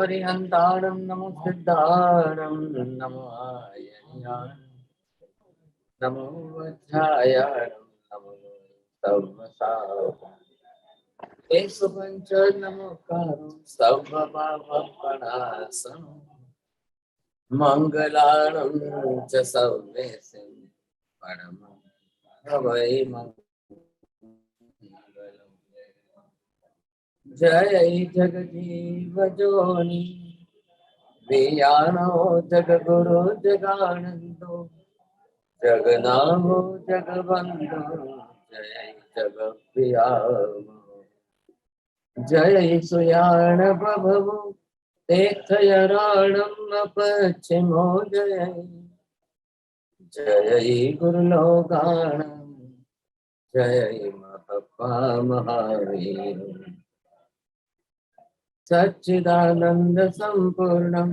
हरिहंताणं नमो सिद्धाणं नमो आयण्याणं नमो वज्रायाणं नमो तवसाय पंच नमोकारो सर्वपापप्रणाशनं मंगलाणं च सर्वेशं परमं भवै मंगलम्। जय जगजीव जोनि वियानो जगगुरु जगानंदो जगनामो जगबंधु जय जगप्रिया जय सुयाण बभवो तीर्थयराणं पश्चिमो जय जय गुरुलोकाणं जय महपा महावीर सच्चिदानंद संपूर्णं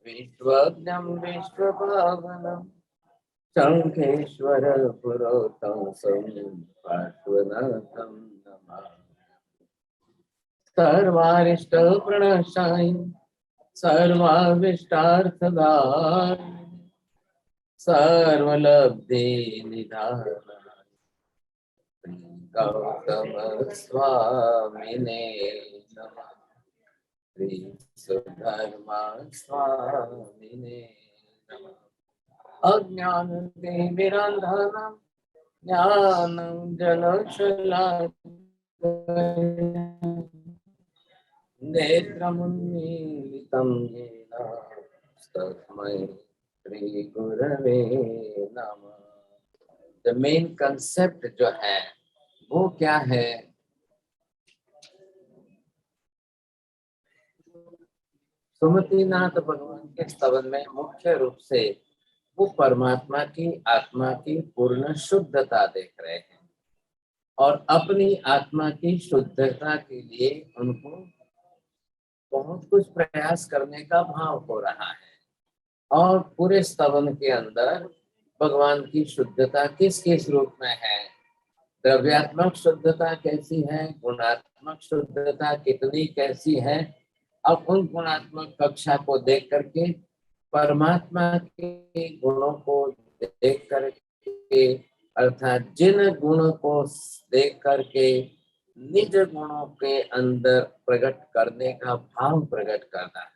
विश्वज्ञं विश्वपावनं शंखेश्वर पुरोतम पार्श्वनाथं नमामि। सर्वारिष्ट प्रणशाय सर्वाविष्टार्थदाय सर्वलब्धि निधान गौतम स्वामिने नमः। श्री सुधर्मा स्वामिने नमः। अज्ञानतिमिरान्धनं ज्ञानं जलशलाकया नेत्रमुन्मीलितं येन तस्मै श्री गुरवे नमः। द मेन कंसेप्ट जो है वो क्या है? सुमतिनाथ भगवान के स्तवन में मुख्य रूप से वो परमात्मा की आत्मा की पूर्ण शुद्धता देख रहे हैं और अपनी आत्मा की शुद्धता के लिए उनको बहुत कुछ प्रयास करने का भाव हो रहा है। और पूरे स्तवन के अंदर भगवान की शुद्धता किस किस रूप में है, द्रव्यात्मक शुद्धता कैसी है, गुणात्मक शुद्धता कितनी कैसी है। अब उन गुणात्मक कक्षा को देख करके परमात्मा के गुणों को देख करके अर्थात जिन गुणों को देख करके निज गुणों के अंदर प्रकट करने का भाव प्रकट करना है।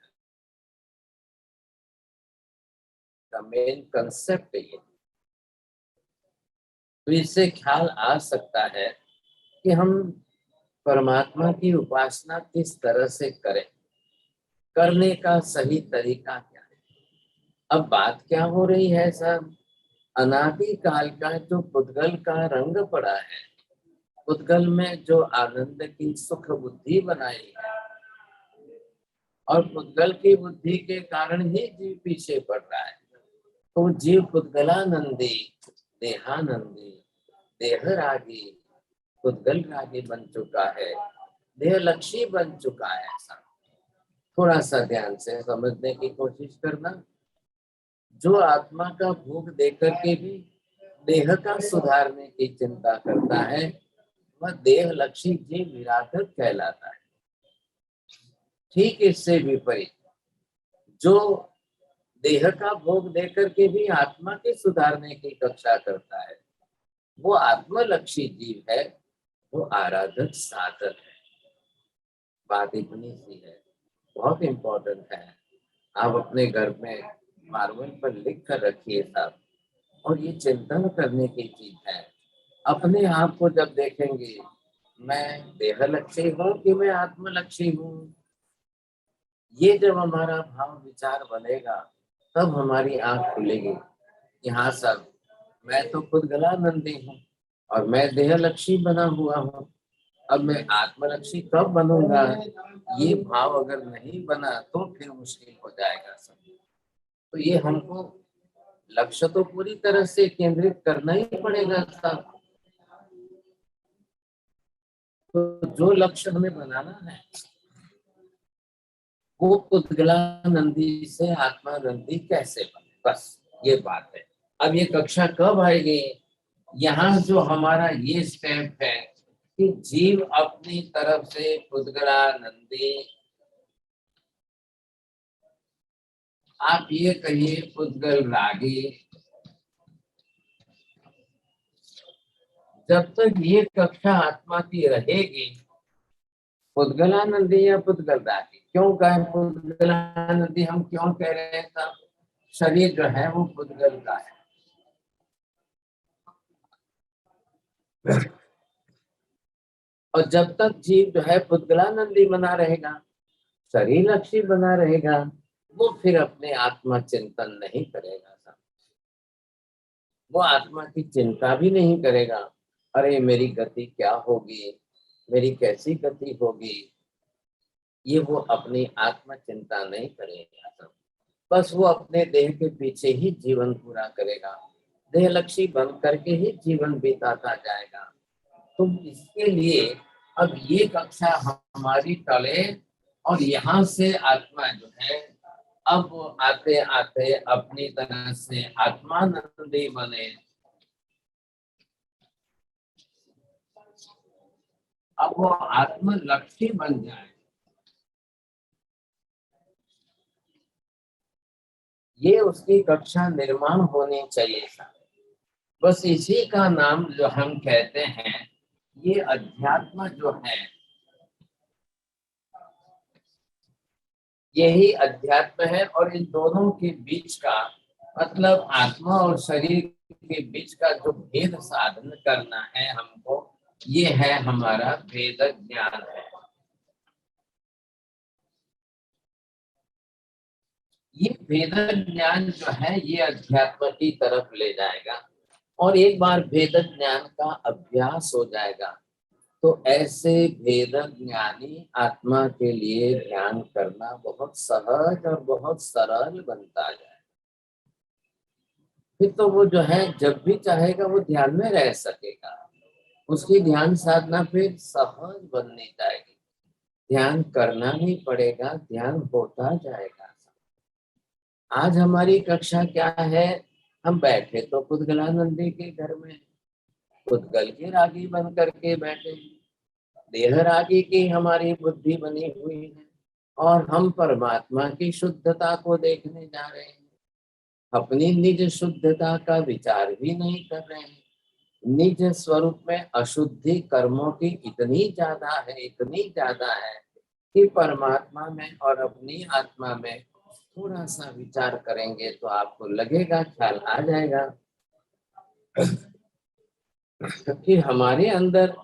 मेन कंसेप्ट ये। तो इससे ख्याल आ सकता है कि हम परमात्मा की उपासना किस तरह से करें, करने का सही तरीका क्या है। अब बात क्या हो रही है सब, अनादि काल का जो पुद्गल का रंग पड़ा है, पुद्गल में जो आनंद की सुख बुद्धि बनाई है और पुद्गल की बुद्धि के कारण ही जीव पीछे पड़ रहा है। तो जीव पुद्गलानंदी, देहानंदी, देह रागी, पुद्गल रागी बन चुका है, देह लक्ष्य बन चुका है। ऐसा थोड़ा सा ध्यान से समझने की कोशिश करना। जो आत्मा का भोग देकर के भी देह का सुधारने की चिंता करता है, वह देह लक्ष्य जीव विराधक कहलाता है। ठीक इससे विपरीत जो देह का भोग देकर के भी आत्मा के सुधारने की कक्षा करता है, वो आत्मलक्षी जीव है, वो आराधक साधक है। बात इतनी सी है, बहुत इंपॉर्टेंट है। आप अपने घर में मार्बल पर लिख कर रखिए साहब, और ये चिंतन करने की चीज है। अपने आप को जब देखेंगे, मैं देहलक्षी हूँ कि मैं आत्मलक्षी हूँ, ये जब हमारा भाव विचार बनेगा तब हमारी आंख खुलेगी कि हाँ सब, मैं तो खुद गलानंदी हूँ और मैं देहलक्षी बना हुआ हूँ। अब मैं आत्मलक्षी कब बनूंगा? ये भाव अगर नहीं बना तो फिर मुश्किल हो जाएगा सब। तो ये हमको लक्ष्य तो पूरी तरह से केंद्रित करना ही पड़ेगा साहब। तो जो लक्ष्य हमें बनाना है वो पुद्गलानंदी से आत्मानंदी कैसे बने, बस ये बात है। अब ये कक्षा कब आएगी? यहाँ जो हमारा ये स्टेप है कि जीव अपनी तरफ से पुद्गलानंदी आप ये कहिए पुद्गल रागी, जब तक ये कक्षा आत्मा की रहेगी, पुद्गलानंदी या पुद्गल रागी क्यों कहें? पुद्गलानंदी हम क्यों कह रहे हैं? सब शरीर जो है वो पुद्गल का है। और जब तक जीव जो है पुद्गलानंदी बना रहेगा, शरीर लक्ष्य बना रहेगा, वो फिर अपने आत्मा चिंतन नहीं करेगा। वो आत्मा की चिंता भी नहीं करेगा। अरे मेरी गति क्या होगी, मेरी कैसी गति होगी, ये वो अपनी आत्मा चिंता नहीं करेगा। बस वो अपने देह के पीछे ही जीवन पूरा करेगा, देह लक्ष्य बन करके ही जीवन बिताता जाएगा। तो इसके लिए अब ये कक्षा हमारी टले और यहाँ से आत्मा जो है अब आते आते अपनी तरह से आत्मानंदी बने। अब वो आत्मलक्ष्मी बन जाए, ये उसकी कक्षा निर्माण होनी चाहिए था। बस इसी का नाम जो हम कहते हैं, ये अध्यात्म जो है, यही अध्यात्म है। और इन दोनों के बीच का मतलब आत्मा और शरीर के बीच का जो भेद साधन करना है हमको, ये है हमारा वेद ज्ञान है। ये वेद ज्ञान जो है ये अध्यात्म की तरफ ले जाएगा। और एक बार वेद ज्ञान का अभ्यास हो जाएगा तो ऐसे वेद ज्ञानी आत्मा के लिए ध्यान करना बहुत सहज और बहुत सरल बनता जाए। फिर तो वो जो है जब भी चाहेगा वो ध्यान में रह सकेगा। उसकी ध्यान साधना फिर सहज बननी जाएगी। ध्यान करना नहीं पड़ेगा, ध्यान होता जाएगा। आज हमारी कक्षा क्या है? हम बैठे तो पुद्गलानंदी के घर में, पुद्गल के रागी बन करके बैठे, देह रागी की हमारी बुद्धि बनी हुई है और हम परमात्मा की शुद्धता को देखने जा रहे हैं। अपनी निज शुद्धता का विचार भी नहीं कर रहे हैं। निज स्वरूप में अशुद्धि कर्मों की इतनी ज्यादा है, इतनी ज्यादा है कि परमात्मा में और अपनी आत्मा में थोड़ा सा विचार करेंगे तो आपको लगेगा, ख्याल आ जाएगा कि हमारे अंदर,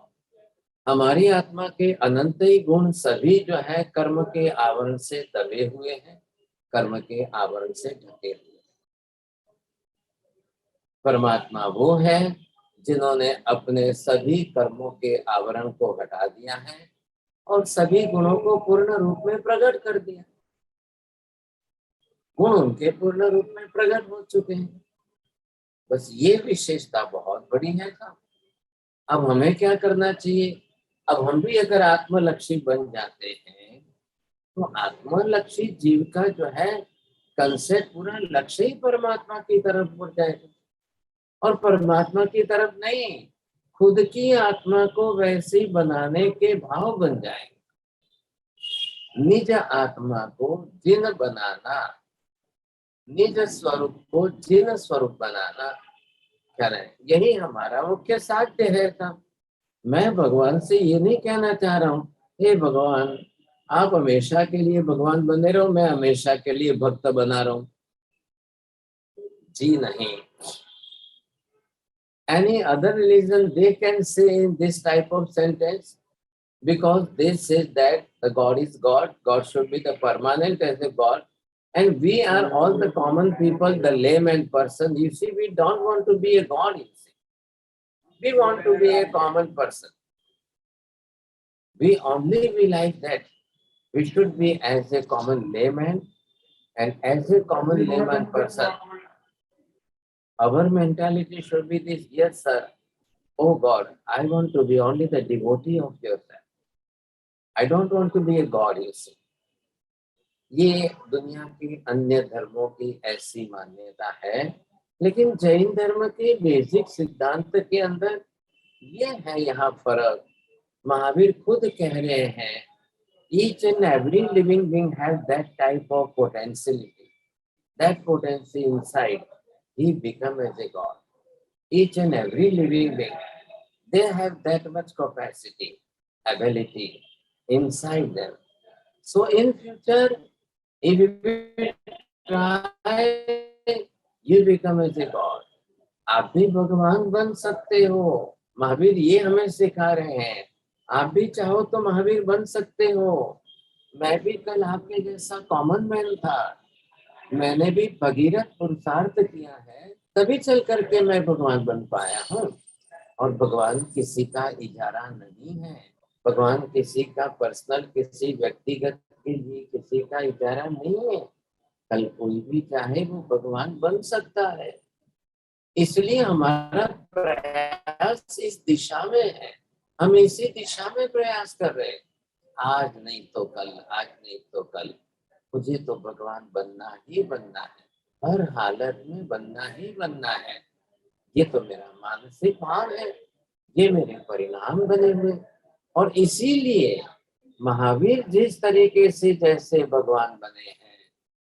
हमारी आत्मा के अनंत ही गुण सभी जो है कर्म के आवरण से दबे हुए हैं, कर्म के आवरण से ढके हुए हैं। परमात्मा वो है जिन्होंने अपने सभी कर्मों के आवरण को हटा दिया है और सभी गुणों को पूर्ण रूप में प्रकट कर दिया। गुण उनके पूर्ण रूप में प्रकट हो चुके हैं। बस ये विशेषता बहुत बड़ी है था। अब हमें क्या करना चाहिए? अब हम भी अगर आत्मलक्षी बन जाते हैं तो आत्मलक्षी जीव का जो है कंसेप्ट, पूरा लक्ष्य ही परमात्मा की तरफ मुड़ जाएगा। और परमात्मा की तरफ नहीं, खुद की आत्मा को वैसे बनाने के भाव बन जाएंगे। निज आत्मा को जिन बनाना, निज स्वरूप को जिन स्वरूप बनाना, क्या रहे, यही हमारा मुख्य साध्य है था। मैं भगवान से ये नहीं कहना चाह रहा हूँ, हे भगवान आप हमेशा के लिए भगवान बने रहो, मैं हमेशा के लिए भक्त बना रहा हूँ। जी नहीं। Any other religion they can say in this type of sentence, because they say that the God is God, God should be the permanent as a God, and we are all the common people, the layman person. You see, we don't want to be a God, you see. We want to be a common person. We only be like that. We should be as a common layman, and as a common layman person, our mentality should be this: yes, sir. Oh God, I want to be only the devotee of yourself. I don't want to be a God, you see. ये दुनिया की अन्य धर्मों की ऐसी मान्यता है, लेकिन जैन धर्म के बेसिक सिद्धांत के अंदर ये है यहाँ फर्क। महावीर खुद कह रहे हैं each and every living being has that type of potentiality, that potency inside, he become as a God. Each and every living being, they have that much capacity, ability inside them. So in future, if you try, you become as a God. आप भी भगवान बन सकते हो। महावीर ये हमें सिखा रहे हैं। आप भी चाहो तो महावीर बन सकते हो। मैं भी कल आपके जैसा कॉमन मैन था। मैंने भी भगीरथ पुरुषार्थ किया है, तभी चल करके मैं भगवान बन पाया हूँ। और भगवान किसी का इजारा नहीं है। भगवान किसी का पर्सनल, किसी व्यक्तिगत के लिए किसी का इजारा नहीं है। कल कोई भी चाहे वो भगवान बन सकता है। इसलिए हमारा प्रयास इस दिशा में है। हम इसी दिशा में प्रयास कर रहे हैं। आज नहीं तो कल, आज नहीं तो कल, मुझे तो भगवान बनना ही बनना है। हर हालत में बनना ही बनना है। ये तो मेरा मानसिक भाव है, ये मेरे परिणाम बने हुए। और इसीलिए महावीर जिस तरीके से जैसे भगवान बने हैं,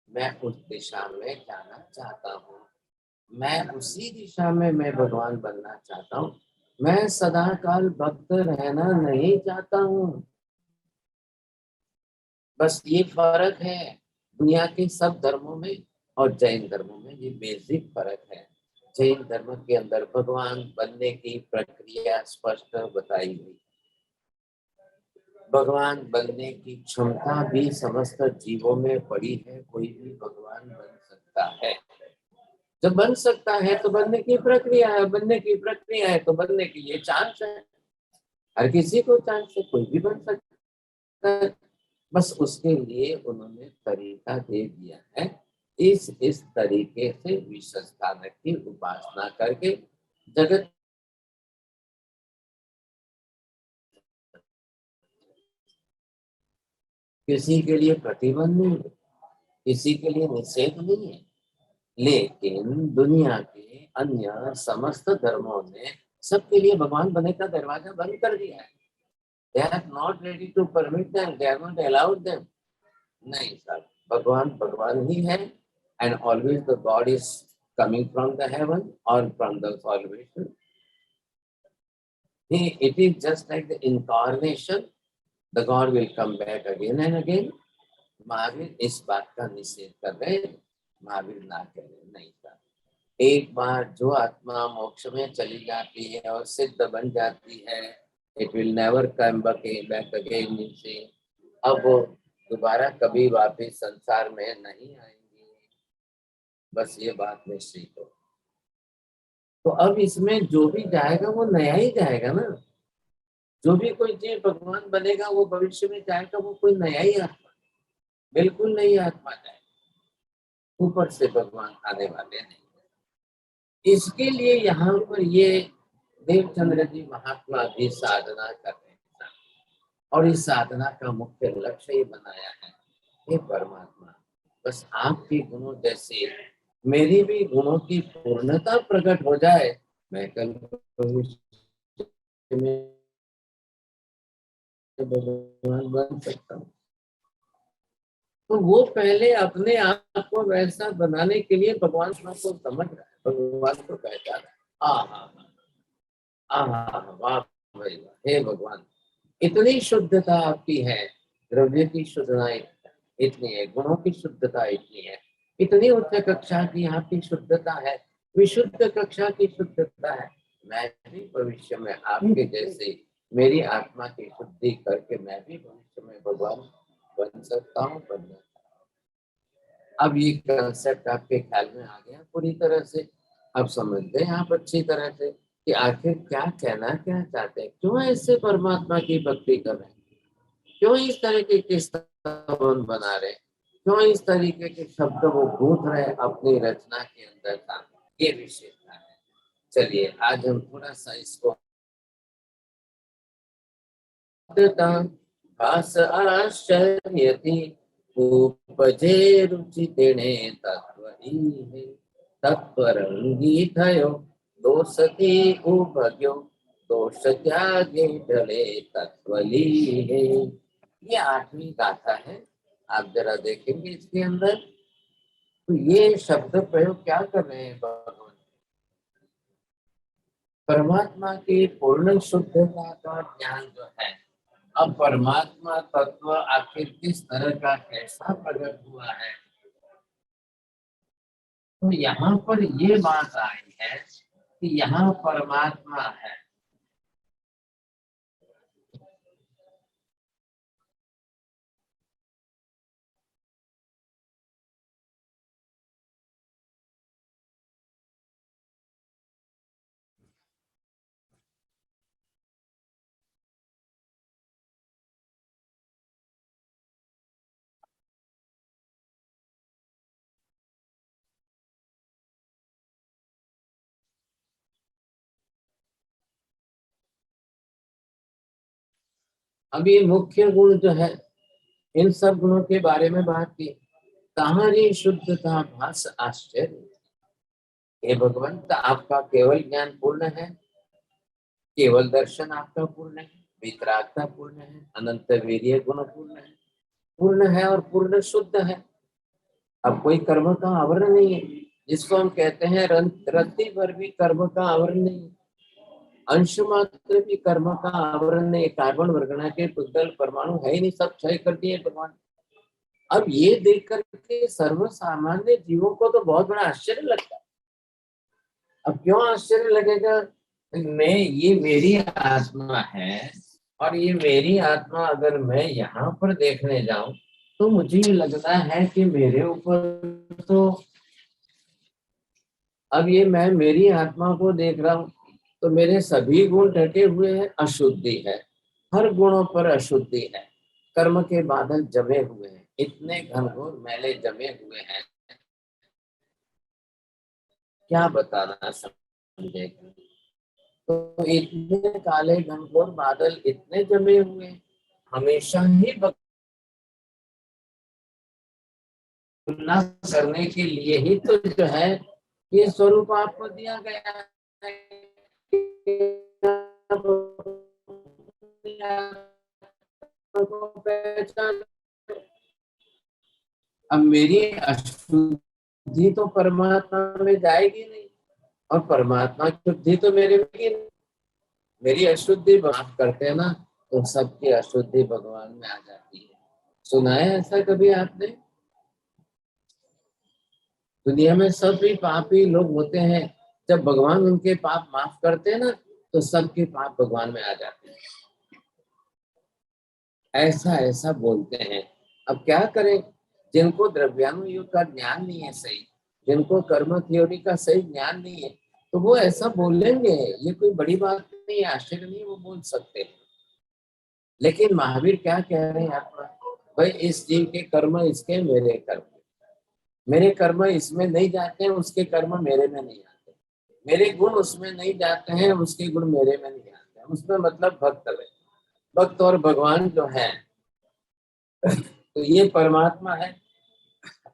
मैं उस दिशा में जाना चाहता हूँ। मैं उसी दिशा में मैं भगवान बनना चाहता हूँ। मैं सदा काल भक्त रहना नहीं चाहता हूँ। बस ये फर्क है दुनिया के सब धर्मों में और जैन धर्मों में। ये बेसिक फर्क है। जैन धर्म के अंदर भगवान बनने की प्रक्रिया स्पष्ट बताई हुई। भगवान बनने की क्षमता भी समस्त जीवों में पड़ी है। कोई भी भगवान बन सकता है। जब बन सकता है तो बनने की प्रक्रिया है, बनने की प्रक्रिया है तो बनने के लिए चांस है। हर किसी को चांस है, कोई भी बन सकता है। बस उसके लिए उन्होंने तरीका दे दिया है। इस तरीके से विश्व स्थान की उपासना करके जगत किसी के लिए प्रतिबंध नहीं है, किसी के लिए निषेध नहीं है। लेकिन दुनिया के अन्य समस्त धर्मों ने सबके लिए भगवान बनने का दरवाजा बंद कर दिया है। They are not ready to permit them. They are not allowed them. नहीं सर, भगवान भगवान ही है। And always the God is coming from the heaven or from the salvation. It is just like the incarnation. The God will come back again and again. Mahavir इस बात का निषेध कर रहे। महावीर ना करें, नहीं सर। एक बार जो आत्मा मोक्ष में चली जाती है और सिद्ध बन जाती है, it will never come back again. अब वो दोबारा कभी वापस संसार में नहीं आएंगे। बस ये बात निश्चित हो। तो अब इसमें जो भी जाएगा वो नया ही जाएगा ना। जो भी कोई जीव भगवान बनेगा वो भविष्य में जाएगा, वो कोई नया ही आत्मा, बिल्कुल नई आत्मा जाएगा। ऊपर से भगवान आने वाले नहीं। इसके लिए यहाँ पर ये देवचंद्र जी महात्मा भी साधना कर रहे हैं और इस साधना का मुख्य लक्ष्य ये बनाया है, हे परमात्मा बस आपके गुणों जैसे मेरी भी गुणों की पूर्णता प्रकट हो जाए, मैं कल भविष्य में भगवान बन सकता हूँ। तो वो पहले अपने आप को वैसा बनाने के लिए भगवान को समझ रहा है, भगवान को पहचान रहा है। वाह भाई वाह, हे भगवान इतनी शुद्धता आपकी है। द्रव्य की शुद्धता इतनी है, गुणों की शुद्धता इतनी है, इतनी उच्च कक्षा की आपकी शुद्धता है, विशुद्ध कक्षा की शुद्धता है। मैं भी भविष्य में आपके जैसे मेरी आत्मा की शुद्धि करके मैं भी भविष्य में भगवान बन सकता हूँ, बनना। अब ये कंसेप्ट आपके ख्याल में आ गया पूरी तरह से। अब समझ गए आप अच्छी तरह से कि आखिर क्या कहना क्या चाहते हैं, क्यों ऐसे परमात्मा की भक्ति कर रहे हैं, क्यों इस तरीके के स्तवन बना रहे, क्यों इस तरीके के शब्द वो गूंथ रहे अपनी रचना के अंदर था। ये विशेषता है। चलिए आज हम थोड़ा सा इसको भास आश्चर्यति उपजे रुचि तेने तत्व ही है तत्परंगी थयो दोषति उभग्यो दोष त्यागे ढले तत्वली है। ये 8वीं गाथा है। आप जरा देखेंगे इसके अंदर तो ये शब्द प्रयोग क्या कर रहे हैं भगवान? परमात्मा की पूर्ण शुद्धता का ज्ञान जो है, अब परमात्मा तत्व आखिर किस तरह का कैसा प्रकट हुआ है, तो यहाँ पर ये बात आई है कि यहाँ परमात्मा है। अब ये मुख्य गुण जो है, इन सब गुणों के बारे में बात की। कहानी शुद्धता भास आश्चर्य, हे भगवंत आपका केवल ज्ञान पूर्ण है, केवल दर्शन आपका पूर्ण है, वितरागता पूर्ण है, अनंत वीर्य गुण पूर्ण है और पूर्ण शुद्ध है। अब कोई कर्म का आवरण नहीं है, जिसको हम कहते हैं रत्ती भर भी कर्म का आवरण नहीं, अंश मात्र भी कर्म का आवरण नहीं। कार्बन वर्गना के पुद्गल परमाणु है ही नहीं, सब क्षय कर दिए भगवान। अब ये देख करके सर्व सामान्य जीवों को तो बहुत बड़ा आश्चर्य लगता है। अब क्यों आश्चर्य लगेगा? मैं, ये मेरी आत्मा है, और ये मेरी आत्मा अगर मैं यहाँ पर देखने जाऊं तो मुझे लगता है कि मेरे ऊपर तो, अब ये मैं मेरी आत्मा को देख रहा हूँ तो मेरे सभी गुण ढके हुए हैं, अशुद्धि है, हर गुणों पर अशुद्धि है, कर्म के बादल जमे हुए हैं, इतने घनघोर मैले जमे हुए हैं, क्या बताना समझेगा। तो इतने काले घनघोर बादल इतने जमे हुए हैं, हमेशा ही तुलना करने के लिए ही तो जो है ये स्वरूप आपको दिया गया है। अब मेरी अशुद्धि तो परमात्मा में जाएगी नहीं, और परमात्मा की शुद्धि तो मेरे में ही नहीं। मेरी अशुद्धि माफ करते हैं ना, तो सबकी अशुद्धि भगवान में आ जाती है। सुना है ऐसा कभी आपने? दुनिया में सभी पापी लोग होते हैं, जब भगवान उनके पाप माफ करते हैं ना, तो सबके पाप भगवान में आ जाते हैं। ऐसा ऐसा बोलते हैं। अब क्या करें, जिनको द्रव्यानुयोग का ज्ञान नहीं है सही, जिनको कर्म थ्योरी का सही ज्ञान नहीं है, तो वो ऐसा बोलेंगे। ये कोई बड़ी बात नहीं है, आश्चर्य नहीं, वो बोल सकते हैं। लेकिन महावीर क्या कह रहे हैं आपका? भाई इस जीव के कर्म इसके, मेरे कर्म मेरे कर्म इसमें नहीं जाते हैं, उसके कर्म मेरे में नहीं आते। मेरे गुण उसमें नहीं जाते हैं, उसके गुण मेरे में नहीं आते हैं। उसमें मतलब भक्त है, भक्त और भगवान जो है, तो ये परमात्मा है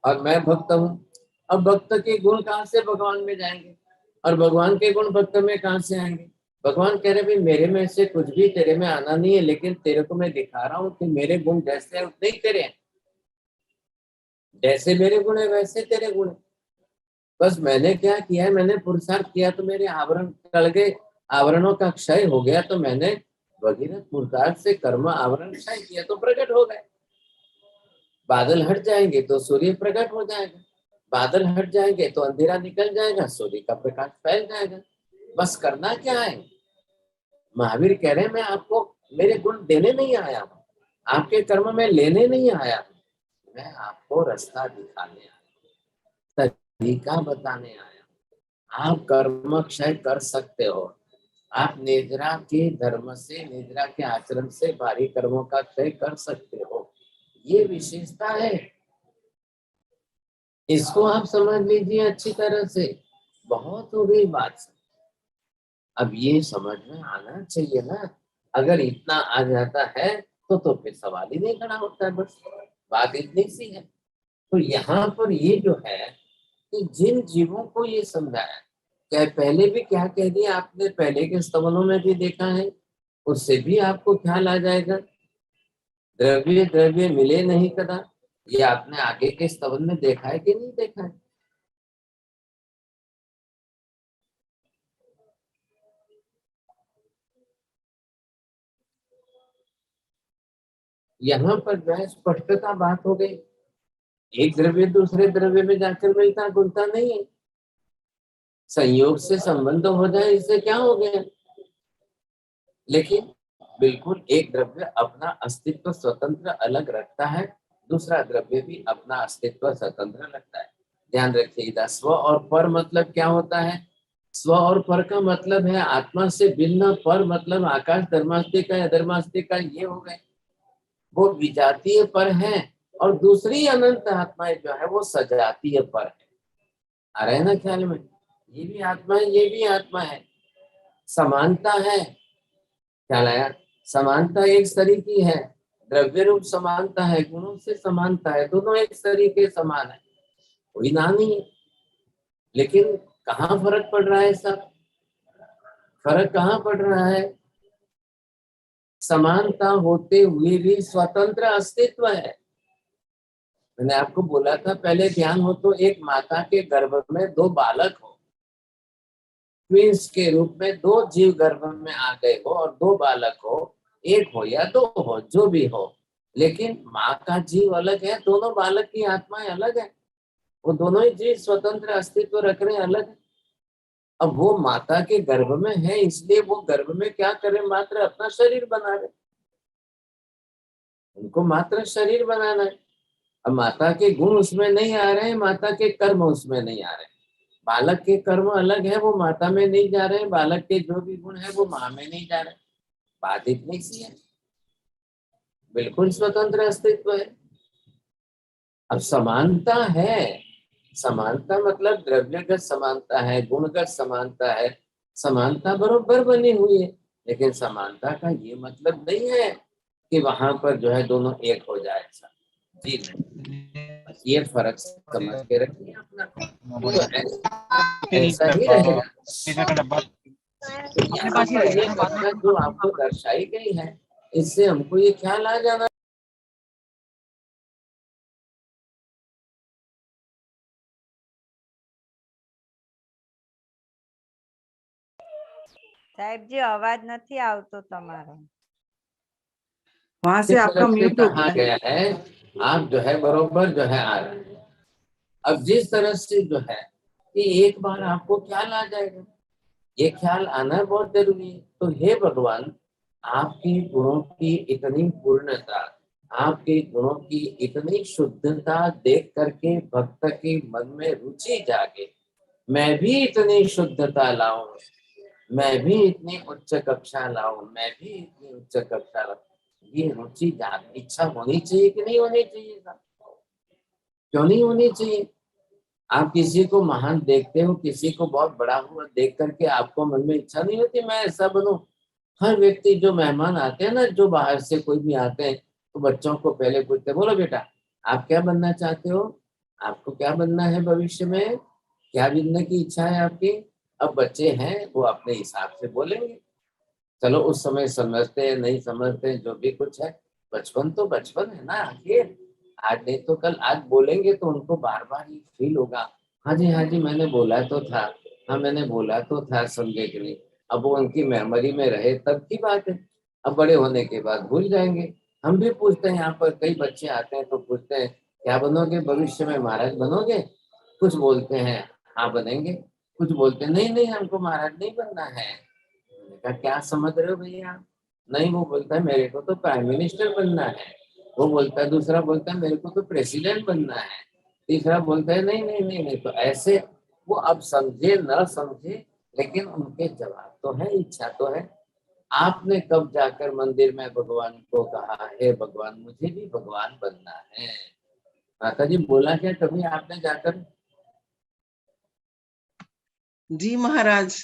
और मैं भक्त हूँ। अब भक्त के गुण कहाँ से भगवान में जाएंगे, और भगवान के गुण भक्त में कहाँ से आएंगे? भगवान कह रहे भाई मेरे में से कुछ भी तेरे में आना नहीं है, लेकिन तेरे को मैं दिखा रहा हूँ कि मेरे गुण जैसे हैं उतने ही तेरे हैं। जैसे मेरे गुण है वैसे तेरे गुण है। बस मैंने क्या किया है, मैंने पुरुषार्थ किया तो मेरे आवरण टल गए, आवरणों का क्षय हो गया, तो मैंने भगीरथ पुरुषार्थ से कर्म आवरण क्षय किया तो प्रकट हो गए। बादल हट जाएंगे तो सूर्य प्रकट हो जाएगा, बादल हट जाएंगे तो अंधेरा निकल जाएगा, सूर्य का प्रकाश फैल जाएगा। बस करना क्या है? महावीर कह रहे हैं मैं आपको मेरे गुण देने नहीं आया हूँ, आपके कर्म में लेने नहीं आया हूँ, मैं आपको रास्ता दिखाने आया, तरीका बताने आया। आप कर्म क्षय कर सकते हो, आप निद्रा के धर्म से, निद्रा के आचरण से भारी कर्मों का क्षय कर सकते हो। ये विशेषता है, इसको आप समझ लीजिए अच्छी तरह से। बहुत हो गई बात। अब ये समझ में आना चाहिए ना। अगर इतना आ जाता है तो फिर सवाल ही नहीं खड़ा होता है। बस बात इतनी सी है। तो यहाँ पर ये जो है कि जिन जीवों को ये समझाया, क्या पहले भी क्या कह दिया आपने, पहले के स्तवनों में भी देखा है, उससे भी आपको ख्याल आ जाएगा। द्रव्य द्रव्य मिले नहीं कदा, ये आपने आगे के स्तवन में देखा है कि नहीं देखा है? यहाँ पर जो है स्पष्टता बात हो गई, एक द्रव्य दूसरे द्रव्य में जाकर मिलता जुलता नहीं है, संयोग से संबंध हो जाए इससे क्या हो गया। लेकिन बिल्कुल एक द्रव्य अपना अस्तित्व स्वतंत्र अलग रखता है, दूसरा द्रव्य भी अपना अस्तित्व स्वतंत्र रखता है। ध्यान रखिएगा, स्व और पर मतलब क्या होता है? स्व और पर का मतलब है आत्मा से भिन्न, पर मतलब आकाश धर्मास्तिक का या धर्मास्तिक का, ये हो गए वो विजातीय पर है। और दूसरी अनंत आत्माएं जो है वो सजातीय पर है। आ रहे हैं ना ख्याल में? ये भी आत्मा है, ये भी आत्मा है, समानता है। ख्याल आया? समानता एक शरीर की है, द्रव्य रूप समानता है, गुणों से समानता है, दोनों एक शरीर के समान है, कोई ना नहीं है। लेकिन कहाँ फर्क पड़ रहा है? सब फर्क कहाँ पड़ रहा है? समानता होते हुए भी स्वतंत्र अस्तित्व है। मैंने आपको बोला था पहले, ध्यान हो तो, एक माता के गर्भ में दो बालक हो, ट्विंस के रूप में दो जीव गर्भ में आ गए हो और दो बालक हो, एक हो या दो हो जो भी हो, लेकिन माँ का जीव अलग है, दोनों बालक की आत्माएं अलग है, वो दोनों ही जीव स्वतंत्र अस्तित्व रख रहे हैं, अलग है। अब वो माता के गर्भ में है, इसलिए वो गर्भ में क्या करे? मात्र अपना शरीर बना रहे, उनको मात्र शरीर बनाना है। अब माता के गुण उसमें नहीं आ रहे हैं, माता के कर्म उसमें नहीं आ रहे हैं, बालक के कर्म अलग है, वो माता में नहीं जा रहे हैं, बालक के जो भी गुण है वो माँ में नहीं जा रहे। बात इतनी सी है, बिल्कुल स्वतंत्र अस्तित्व है। अब समानता है, समानता मतलब द्रव्यगत समानता है, गुणगत समानता है, समानता बरोबर बनी हुई है। लेकिन समानता का ये मतलब नहीं है कि वहां पर जो है दोनों एक हो जाए, ऐसा जी नहीं। बस ये फर्क समझ के रखिए अपना, तो ऐसा ही रहेगा। तो यहाँ पर ये घटना जो आपको दर्शाई गई है, इससे हमको ये ख्याल आ जाना। साहेब जी अवाज नहीं आवतो तमारो, वहां से आपका म्यूट हो कहा गया। गया है, आप जो है बरोबर जो है आ रहे हैं। अब जिस तरह से जो है कि एक बार आपको ख्याल आ जाएगा, ये ख्याल आना बहुत जरूरी है। तो हे भगवान, आपके गुणों की इतनी पूर्णता, आपके गुणों की इतनी शुद्धता देख करके भक्त के मन में रुचि जागे, मैं भी इतनी शुद्धता लाऊं, मैं भी इतनी उच्च कक्षा लाऊं, मैं भी इतनी उच्च कक्षा लाऊं, ये रुचि जाग इच्छा होनी चाहिए कि नहीं होनी चाहिए? क्यों नहीं होनी चाहिए? आप किसी को महान देखते हो, किसी को बहुत बड़ा हुआ देख करके आपको मन में इच्छा नहीं होती मैं ऐसा बनूं? हर व्यक्ति, जो मेहमान आते हैं ना, जो बाहर से कोई भी आते हैं, तो बच्चों को पहले पूछते, बोलो बेटा आप क्या बनना चाहते हो, आपको क्या बनना है भविष्य में, क्या बनने की इच्छा है आपकी? अब बच्चे हैं वो अपने हिसाब से बोलेंगे, चलो उस समय समझते हैं नहीं समझते हैं, जो भी कुछ है, बचपन तो बचपन है ना आखिर। आज नहीं तो कल, आज बोलेंगे तो उनको बार बार ये फील होगा, हाँ जी मैंने बोला तो था, हाँ मैंने बोला तो था, समझे कि नहीं? अब वो उनकी मेमोरी में रहे तब की बात है, अब बड़े होने के बाद भूल जाएंगे। हम भी पूछते हैं, यहाँ पर कई बच्चे आते हैं तो पूछते हैं क्या बनोगे भविष्य में, महाराज बनोगे? कुछ बोलते हैं हाँ बनेंगे, कुछ बोलते हैं नहीं नहीं हमको महाराज नहीं बनना है। मैंने कहा क्या समझ रहे हो भैया? नहीं, वो बोलता है मेरे को तो प्राइम मिनिस्टर बनना है, वो बोलता है, दूसरा बोलता है मेरे को तो प्रेसिडेंट बनना है, तीसरा बोलता है नहीं नहीं नहीं नहीं। तो ऐसे वो अब समझे न समझे, लेकिन उनके जवाब तो है, इच्छा तो है। आपने कब जाकर मंदिर में भगवान को कहा है भगवान मुझे भी भगवान बनना है? माता जी बोला क्या कभी आपने जाकर? जी महाराज,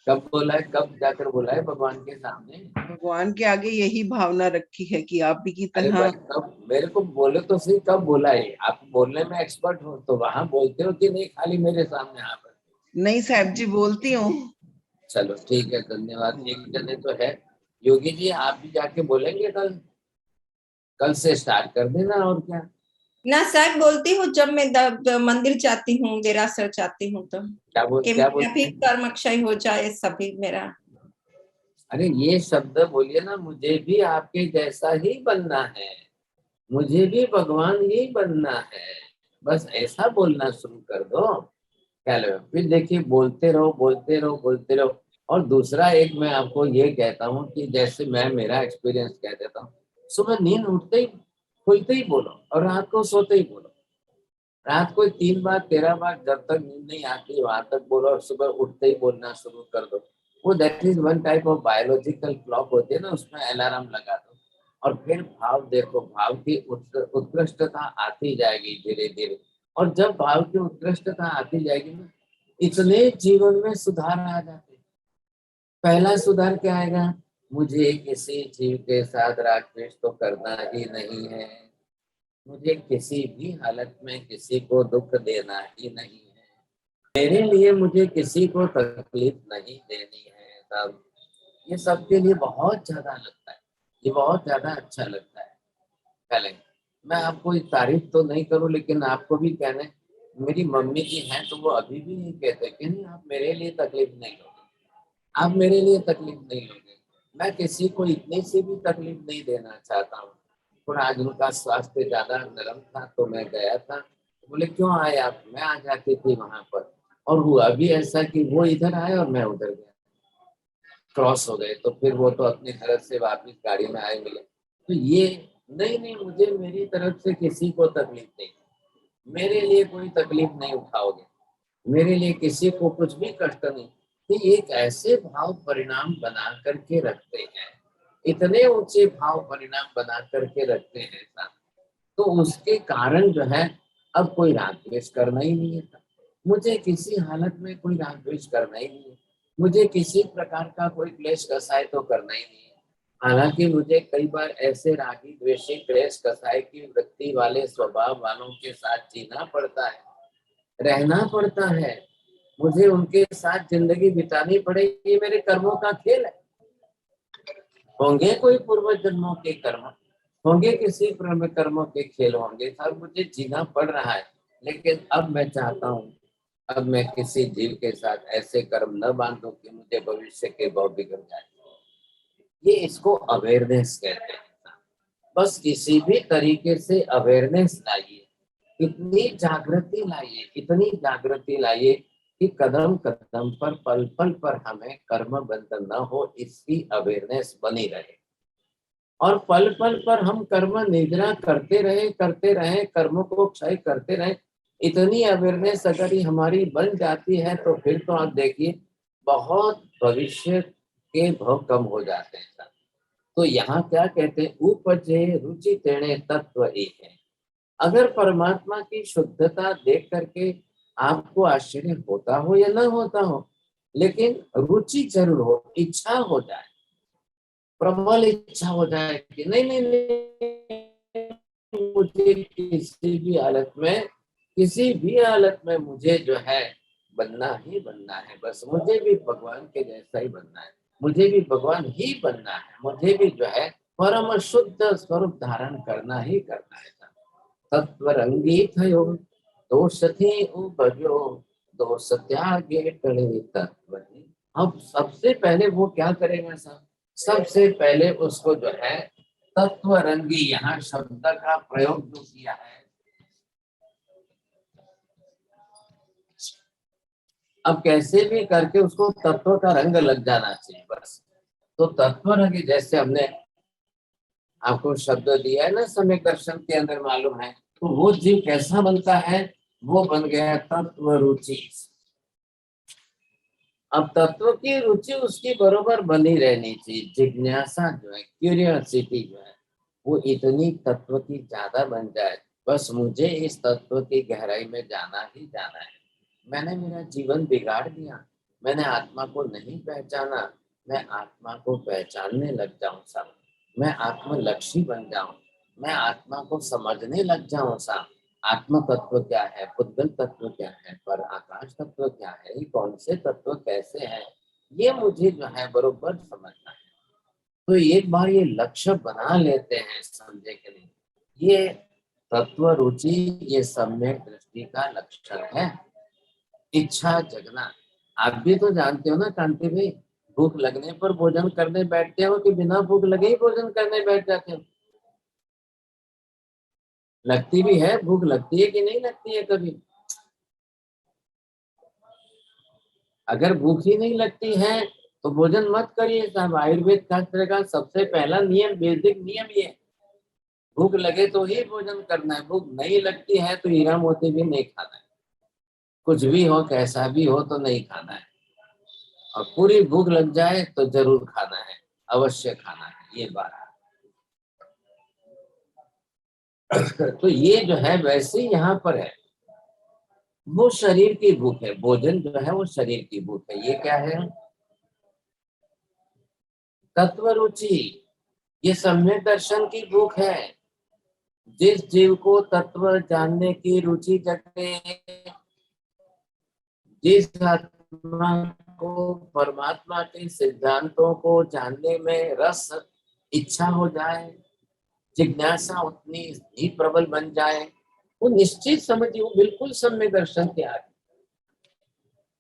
कब बोला है, कब जाकर बोला है भगवान के सामने? भगवान के आगे यही भावना रखी है कि आप भी की अरे तरह। भाई कब, मेरे को बोले तो सही, कब बोला है? आप बोलने में एक्सपर्ट हो तो वहां बोलते हो कि नहीं खाली मेरे सामने यहाँ पर? नहीं साहब जी, बोलती हूँ। चलो ठीक है, धन्यवाद। एक जने तो है, योगी जी आप भी जाके बोलेंगे कल, कल से स्टार्ट कर देना और क्या। ना साहब बोलती हूँ जब मैं मंदिर जाती हूँ, देरासर जाती हूँ तो क्या मेरा भी बोलते हैं? कर्मक्षय हो जाए सभी मेरा। अरे ये शब्द बोलिए ना, मुझे भी आपके जैसा ही बनना है, मुझे भी भगवान ही बनना है, बस ऐसा बोलना शुरू कर दो। क्या लो, फिर देखिए बोलते रहो बोलते रहो बोलते रहो। और दूसरा एक मैं आपको ये कहता हूँ कि जैसे मैं मेरा एक्सपीरियंस कह देता हूँ, सुबह नींद उठते ही खुलते ही बोलो और रात को सोते ही बोलो। रात को 3 बार 13 बार जब तक नींद नहीं आती वहां तक बोलो, और सुबह उठते ही बोलना शुरू कर दो। वो that is one type of biological clock होती है ना, उसमें अलार्म लगा दो। और फिर भाव देखो, भाव की उत्कृष्टता आती जाएगी धीरे धीरे। और जब भाव की उत्कृष्टता आती जाएगी ना, इतने जीवन में सुधार आ जाते हैं। पहला सुधार क्या आएगा? मुझे किसी जीव के साथ राग द्वेष तो करना ही नहीं है, मुझे किसी भी हालत में किसी को दुख देना ही नहीं है, मेरे लिए मुझे किसी को तकलीफ नहीं देनी है। तब ये सबके लिए बहुत ज्यादा लगता है, ये बहुत ज्यादा अच्छा लगता है। पहले मैं आपको तारीफ तो नहीं करूं, लेकिन आपको भी कहने, मेरी मम्मी जी हैं तो वो अभी भी नहीं कहते कि नहीं आप मेरे लिए तकलीफ नहीं लोगे, आप मेरे लिए तकलीफ नहीं लोगे। मैं किसी को इतनी सी भी तकलीफ नहीं देना चाहता हूँ। थोड़ा आज उनका स्वास्थ्य ज्यादा नरम था तो मैं गया था, बोले क्यों आए आप? मैं आ जाती थी वहां पर। और हुआ भी ऐसा कि वो इधर आए और मैं उधर गया, क्रॉस हो गए। तो फिर वो तो अपनी तरफ से वापिस गाड़ी में आए मिले। तो ये नहीं नहीं, मुझे मेरी तरफ से किसी को तकलीफ नहीं, मेरे लिए कोई तकलीफ नहीं उठाओगे, मेरे लिए किसी को कुछ भी कष्ट नहीं। तो एक ऐसे भाव परिणाम बना करके रखते हैं, इतने ऊंचे भाव परिणाम बना करके रखते हैं साथ, तो उसके कारण जो है अब कोई राग द्वेष करना ही नहीं है। मुझे किसी हालत में कोई राग द्वेष करना ही नहीं है, मुझे किसी प्रकार का कोई क्लेश कसाय तो करना ही नहीं है। हालांकि मुझे कई बार ऐसे रागी द्वेषी क्लेश कसाय की वृत्ति वाले स्वभाव वालों के साथ जीना पड़ता है, रहना पड़ता है, मुझे उनके साथ जिंदगी बितानी पड़ेगी। मेरे कर्मों का खेल है। होंगे कोई पूर्व जन्मों के कर्म, होंगे किसी कर्मों के खेल होंगे, सब मुझे जीना पड़ रहा है। लेकिन अब मैं चाहता हूँ, अब मैं किसी जीव के साथ ऐसे कर्म न बांधूं कि मुझे भविष्य के भाव बिगड़ जाए। ये इसको अवेयरनेस कहते हैं। बस किसी भी तरीके से अवेयरनेस लाइए, इतनी जागृति लाइए, इतनी जागृति लाइए कि कदम कदम पर पल पल पर हमें कर्म बंध न हो, इसकी अवेयरनेस बनी रहे। और पल पल पर हम कर्म निद्रा करते रहे, कर्मों को क्षय करते रहे। इतनी अवेयरनेस अगर ये हमारी बन जाती है तो फिर तो आप देखिए बहुत भविष्य के भव कम हो जाते हैं। तो यहाँ क्या कहते हैं, उपजे रुचि तेणे तत्व एक है। अगर परमात्मा की शुद्धता देख करके आपको आश्चर्य होता हो या न होता हो, लेकिन रुचि जरूर हो, इच्छा हो जाए, प्रबल इच्छा हो जाए कि नहीं नहीं नहीं, मुझे किसी भी हालत में मुझे जो है बनना ही बनना है, बस मुझे भी भगवान के जैसा ही बनना है, मुझे भी भगवान ही बनना है, मुझे भी जो है परम शुद्ध स्वरूप धारण करना ही करना है। तत्वरंगी थयो दोष थी उपजो, दोष त्यागे टले तत्व। अब सबसे पहले वो क्या करेगा साहब? सबसे पहले उसको जो है तत्वरंगी, यहाँ शब्द का प्रयोग जो किया है, अब कैसे भी करके उसको तत्व का रंग लग जाना चाहिए बस। तो तत्वरंगी, जैसे हमने आपको शब्द दिया है ना सम्यक दर्शन के अंदर मालूम है, तो वो जीव कैसा बनता है? वो बन गया तत्व रुचि। अब तत्व की रुचि उसकी बरोबर बनी रहनी चाहिए। जिज्ञासा जो है, क्यूरियोसिटी जो है, वो इतनी तत्व की ज्यादा बन जाए, बस मुझे इस तत्व की गहराई में जाना ही जाना है। मैंने मेरा जीवन बिगाड़ दिया, मैंने आत्मा को नहीं पहचाना, मैं आत्मा को पहचानने लग जाऊं साहब, मैं आत्मलक्षी बन जाऊं, मैं आत्मा को समझने लग जाऊं साहब। आत्म तत्व क्या है, बुद्धल तत्व क्या है, पर आकाश तत्व क्या है, ये कौन से तत्व कैसे हैं, ये मुझे जो है बरोबर समझना है। तो एक बार ये लक्ष्य बना लेते हैं, समझे कि नहीं, ये तत्व रुचि ये सम्यक दृष्टि का लक्षण है। इच्छा जगना, आप भी तो जानते हो ना कांति भाई, भूख लगने पर भोजन करने बैठते हो कि बिना भूख लगे ही भोजन करने बैठ जाते हो? लगती भी है, भूख लगती है कि नहीं लगती है कभी? अगर भूख ही नहीं लगती है तो भोजन मत करिए साहब। आयुर्वेद शास्त्र का सबसे पहला नियम, बेसिक नियम ये है, भूख लगे तो ही भोजन करना है। भूख नहीं लगती है तो हीरा मोती भी नहीं खाना है, कुछ भी हो कैसा भी हो तो नहीं खाना है। और पूरी भूख लग जाए तो जरूर खाना है, अवश्य खाना है, ये बात। तो ये जो है वैसे यहाँ पर है, वो शरीर की भूख है। भोजन जो है वो शरीर की भूख है। ये क्या है? तत्व रुचि, ये सम्यक दर्शन की भूख है। जिस जीव को तत्व जानने की रुचि जगे, जिस आत्मा को परमात्मा के सिद्धांतों को जानने में रस, इच्छा हो जाए, जिज्ञासा उतनी ही प्रबल बन जाए, वो निश्चित समझिए वो बिल्कुल सम्यक दर्शन के आगे।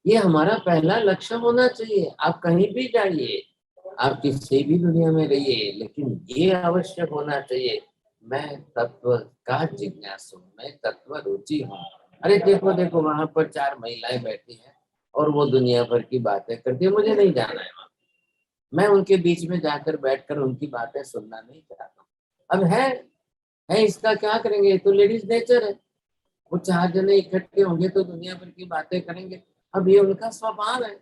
ये हमारा पहला लक्ष्य होना चाहिए। आप कहीं भी जाइए, आप किसी भी दुनिया में रहिए, लेकिन ये आवश्यक होना चाहिए, मैं तत्व का जिज्ञासु, मैं तत्व रुचि हूँ। अरे देखो देखो, वहां पर 4 महिलाएं बैठी हैं और वो दुनिया भर की बातें करती है, मुझे नहीं जाना है वहां। मैं उनके बीच में जाकर बैठकर उनकी बातें सुनना नहीं चाहता। अब है इसका क्या करेंगे? ये तो लेडीज नेचर है। वो 4 जने इकट्ठे होंगे तो दुनिया भर की बातें करेंगे। अब ये उनका स्वभाव है,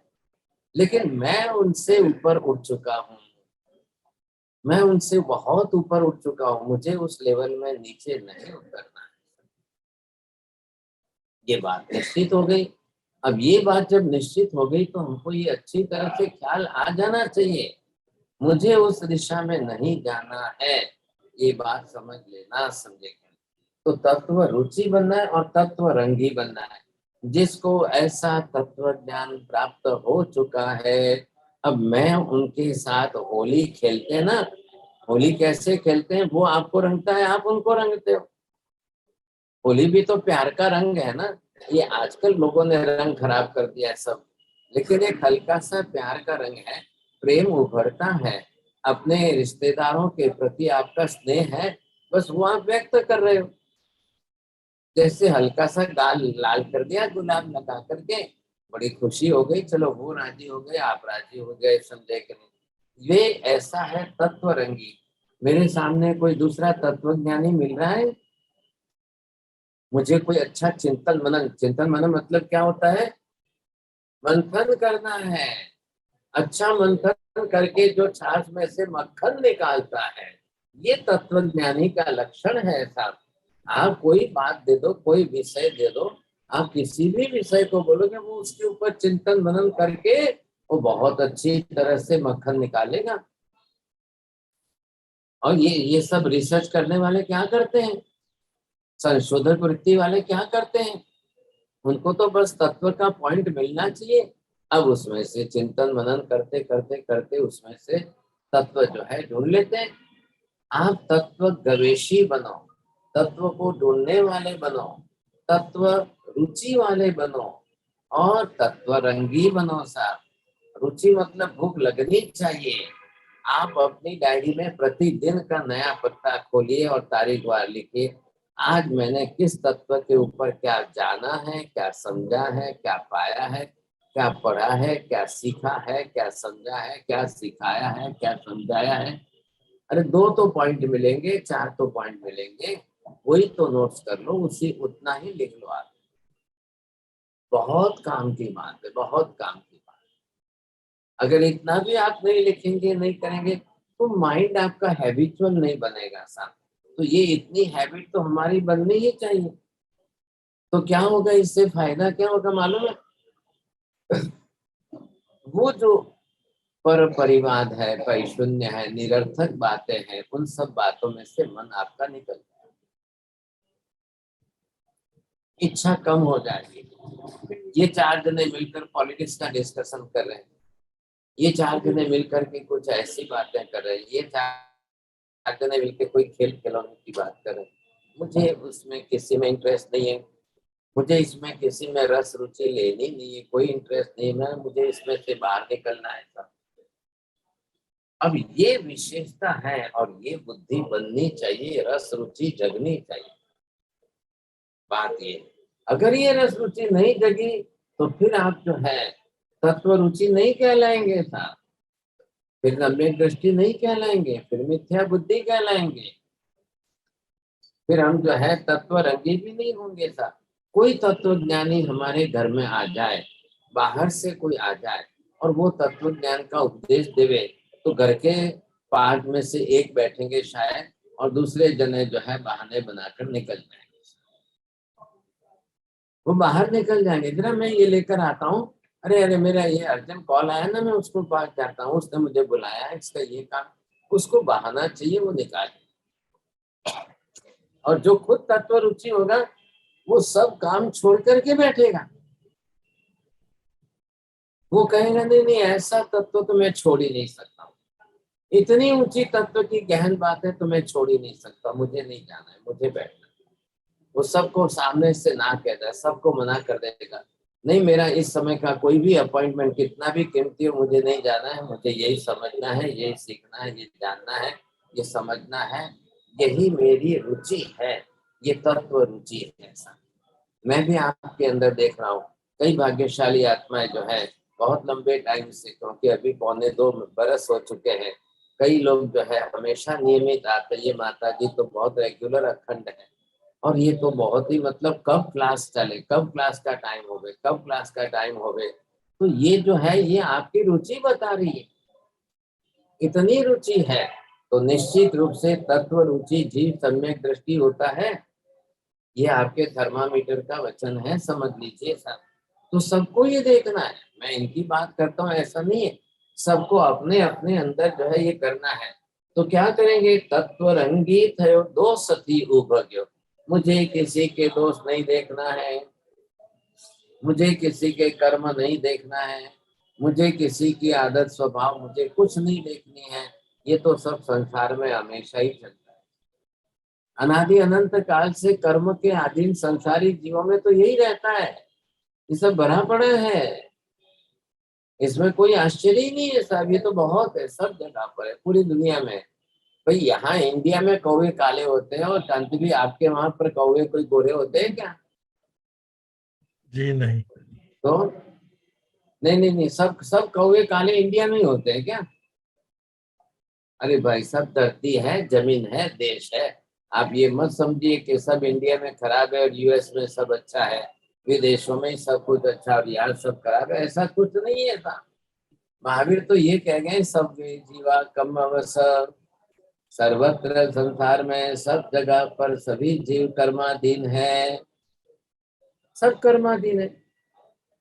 लेकिन मैं उनसे ऊपर उठ चुका हूँ। मैं उनसे बहुत ऊपर उठ चुका हूँ, मुझे उस लेवल में नीचे नहीं उतरना है। ये बात निश्चित हो गई। अब ये बात जब निश्चित हो गई तो हमको ये अच्छी तरह से ख्याल आ जाना चाहिए, मुझे उस दिशा में नहीं जाना है। ये बात समझ लेना, समझे? तो तत्व रुचि बनना है और तत्व रंगी बनना है। जिसको ऐसा तत्व ज्ञान प्राप्त हो चुका है, अब मैं उनके साथ होली खेलते ना, होली कैसे खेलते हैं वो आपको रंगता है, आप उनको रंगते हो। होली भी तो प्यार का रंग है ना। ये आजकल लोगों ने रंग खराब कर दिया है सब, लेकिन एक हल्का सा प्यार का रंग है, प्रेम उभरता है, अपने रिश्तेदारों के प्रति आपका स्नेह है, बस वो आप व्यक्त कर रहे हो। जैसे हल्का सा गाल लाल कर दिया गुलाब लगा करके, बड़ी खुशी हो गई, चलो वो राजी हो गए, आप राजी हो गए, समझे कि नहीं? ये ऐसा है तत्व रंगी। मेरे सामने कोई दूसरा तत्वज्ञानी मिल रहा है, मुझे कोई अच्छा चिंतन मनन मतलब क्या होता है? मंथन करना है। अच्छा मंथन करके जो छाछ में से मक्खन निकालता है, ये तत्वज्ञानी का लक्षण है साहब। आप कोई बात दे दो, कोई विषय दे दो, आप किसी भी विषय को बोलोगे वो उसके ऊपर चिंतन मनन करके वो बहुत अच्छी तरह से मक्खन निकालेगा। और ये सब रिसर्च करने वाले क्या करते हैं? संशोधक वृत्ति वाले क्या करते हैं? उनको तो बस तत्व का पॉइंट मिलना चाहिए। अब उसमें से चिंतन मनन करते करते करते उसमें से तत्व जो है ढूंढ लेते हैं। आप तत्व गवेशी बनो, तत्व को ढूंढने वाले बनो, तत्व रुचि वाले बनो और तत्व रंगी बनो साहब। रुचि मतलब भूख लगनी चाहिए। आप अपनी डायरी में प्रतिदिन का नया पत्ता खोलिए और तारीख वार लिखिए, आज मैंने किस तत्व के ऊपर क्या जाना है, क्या समझा है, क्या पाया है, क्या पढ़ा है, क्या सीखा है, क्या समझा है, क्या सिखाया है, क्या समझाया है। अरे 2 तो पॉइंट मिलेंगे, 4 तो पॉइंट मिलेंगे, वही तो नोट्स कर लो, उसी उतना ही लिख लो आप। बहुत काम की बात है, बहुत काम की बात। अगर इतना भी आप नहीं लिखेंगे, नहीं करेंगे, तो माइंड आपका हैबिचुअल नहीं बनेगा साहब। तो ये इतनी हैबिट तो हमारी बननी ही चाहिए। तो क्या होगा इससे? फायदा क्या होगा मालूम है? वो जो पर परिवाद है, पैशून्य है, निरर्थक बातें हैं, उन सब बातों में से मन आपका निकल जाएगा, इच्छा कम हो जाएगी। ये 4 जने मिलकर पॉलिटिक्स का डिस्कशन कर रहे हैं, ये 4 जने मिलकर के कुछ ऐसी बातें कर रहे हैं, ये 4 जने मिलकर कोई खेल खिलौने की बात कर रहे हैं, मुझे उसमें किसी में इंटरेस्ट नहीं है, मुझे इसमें किसी में रस रुचि लेनी नहीं है, कोई इंटरेस्ट नहीं है, मुझे इसमें से बाहर निकलना है सब। अब ये विशेषता है और ये बुद्धि बननी चाहिए, रस रुचि जगनी चाहिए। बात ये, अगर ये रस रुचि नहीं जगी तो फिर आप जो है तत्व रुचि नहीं कहलाएंगे साहब, फिर सम्यक दृष्टि नहीं कहलाएंगे, फिर मिथ्या बुद्धि कहलाएंगे, फिर हम जो है तत्व रंगी भी नहीं होंगे साहब। कोई तत्व ज्ञानी हमारे घर में आ जाए, बाहर से कोई आ जाए और वो तत्व ज्ञान का उपदेश देवे, तो घर के 5 में से 1 बैठेंगे शायद और दूसरे जने जो है बहाने बनाकर निकल जाएंगे। वो बाहर निकल जाएंगे, जरा मैं ये लेकर आता हूँ, अरे अरे मेरा ये अर्जेंट कॉल आया ना, मैं उसको पास जाता हूँ, उसने मुझे बुलाया है, इसका ये काम, उसको बहाना चाहिए, वो निकाले। और जो खुद तत्व रुचि होगा वो सब काम छोड़ करके बैठेगा, वो कहेगा नहीं नहीं ऐसा तत्व तो मैं छोड़ ही नहीं सकता हूँ, इतनी ऊंची तत्व की गहन बात है तो मैं छोड़ ही नहीं सकता, मुझे नहीं जाना है, मुझे बैठना। वो सबको सामने से ना कहता है, सबको मना कर देगा, नहीं मेरा इस समय का कोई भी अपॉइंटमेंट कितना भी कीमती हो, मुझे नहीं जाना है, मुझे यही समझना है, यही सीखना है, ये जानना है, ये समझना है, यही मेरी रुचि है, ये तत्व रुचि है। ऐसा मैं भी आपके अंदर देख रहा हूँ, कई भाग्यशाली आत्माएं जो है बहुत लंबे टाइम से, क्योंकि अभी 1.25 बरस हो चुके हैं, कई लोग जो है हमेशा नियमित आते, ये माता जी तो बहुत रेगुलर अखंड है, और ये तो बहुत ही मतलब कब क्लास चले, कब क्लास का टाइम हो गए, कब क्लास का टाइम हो गए, तो ये जो है ये आपकी रुचि बता रही है, इतनी रुचि है तो निश्चित रूप से तत्व रुचि जीव सम्यक दृष्टि होता है, ये आपके थर्मामीटर का वचन है, समझ लीजिए सब। तो सबको ये देखना है, मैं इनकी बात करता हूँ ऐसा नहीं है, सबको अपने अपने अंदर जो है ये करना है। तो क्या करेंगे, तत्व रंगी थयो दोष सती उभग्यो, मुझे किसी के दोष नहीं देखना है, मुझे किसी के कर्म नहीं देखना है, मुझे किसी की आदत स्वभाव मुझे कुछ नहीं देखनी है, ये तो सब संसार में हमेशा ही चलता है। अनादि अनंत काल से कर्म के अधीन संसारी जीवों में तो यही रहता है, ये सब भरा पड़ा है, इसमें कोई आश्चर्य ही नहीं है साहब, ये तो बहुत है, सब जगह पर है पूरी दुनिया में। भाई यहाँ इंडिया में कौवे काले होते हैं और शांति भी आपके वहां पर कौवे कोई गोरे होते हैं क्या? जी नहीं। तो नहीं नहीं नहीं, सब सब कौवे काले इंडिया में ही होते हैं क्या? अरे भाई सब धरती है, जमीन है, देश है, आप ये मत समझिए कि सब इंडिया में खराब है और यूएस में सब अच्छा है, विदेशों में सब कुछ अच्छा और यहाँ सब खराब है, ऐसा कुछ नहीं है था। महावीर तो ये कह गए सब जीवा कम अवस, सर्वत्र संसार में सब जगह पर सभी जीव कर्माधीन है, सब कर्माधीन है।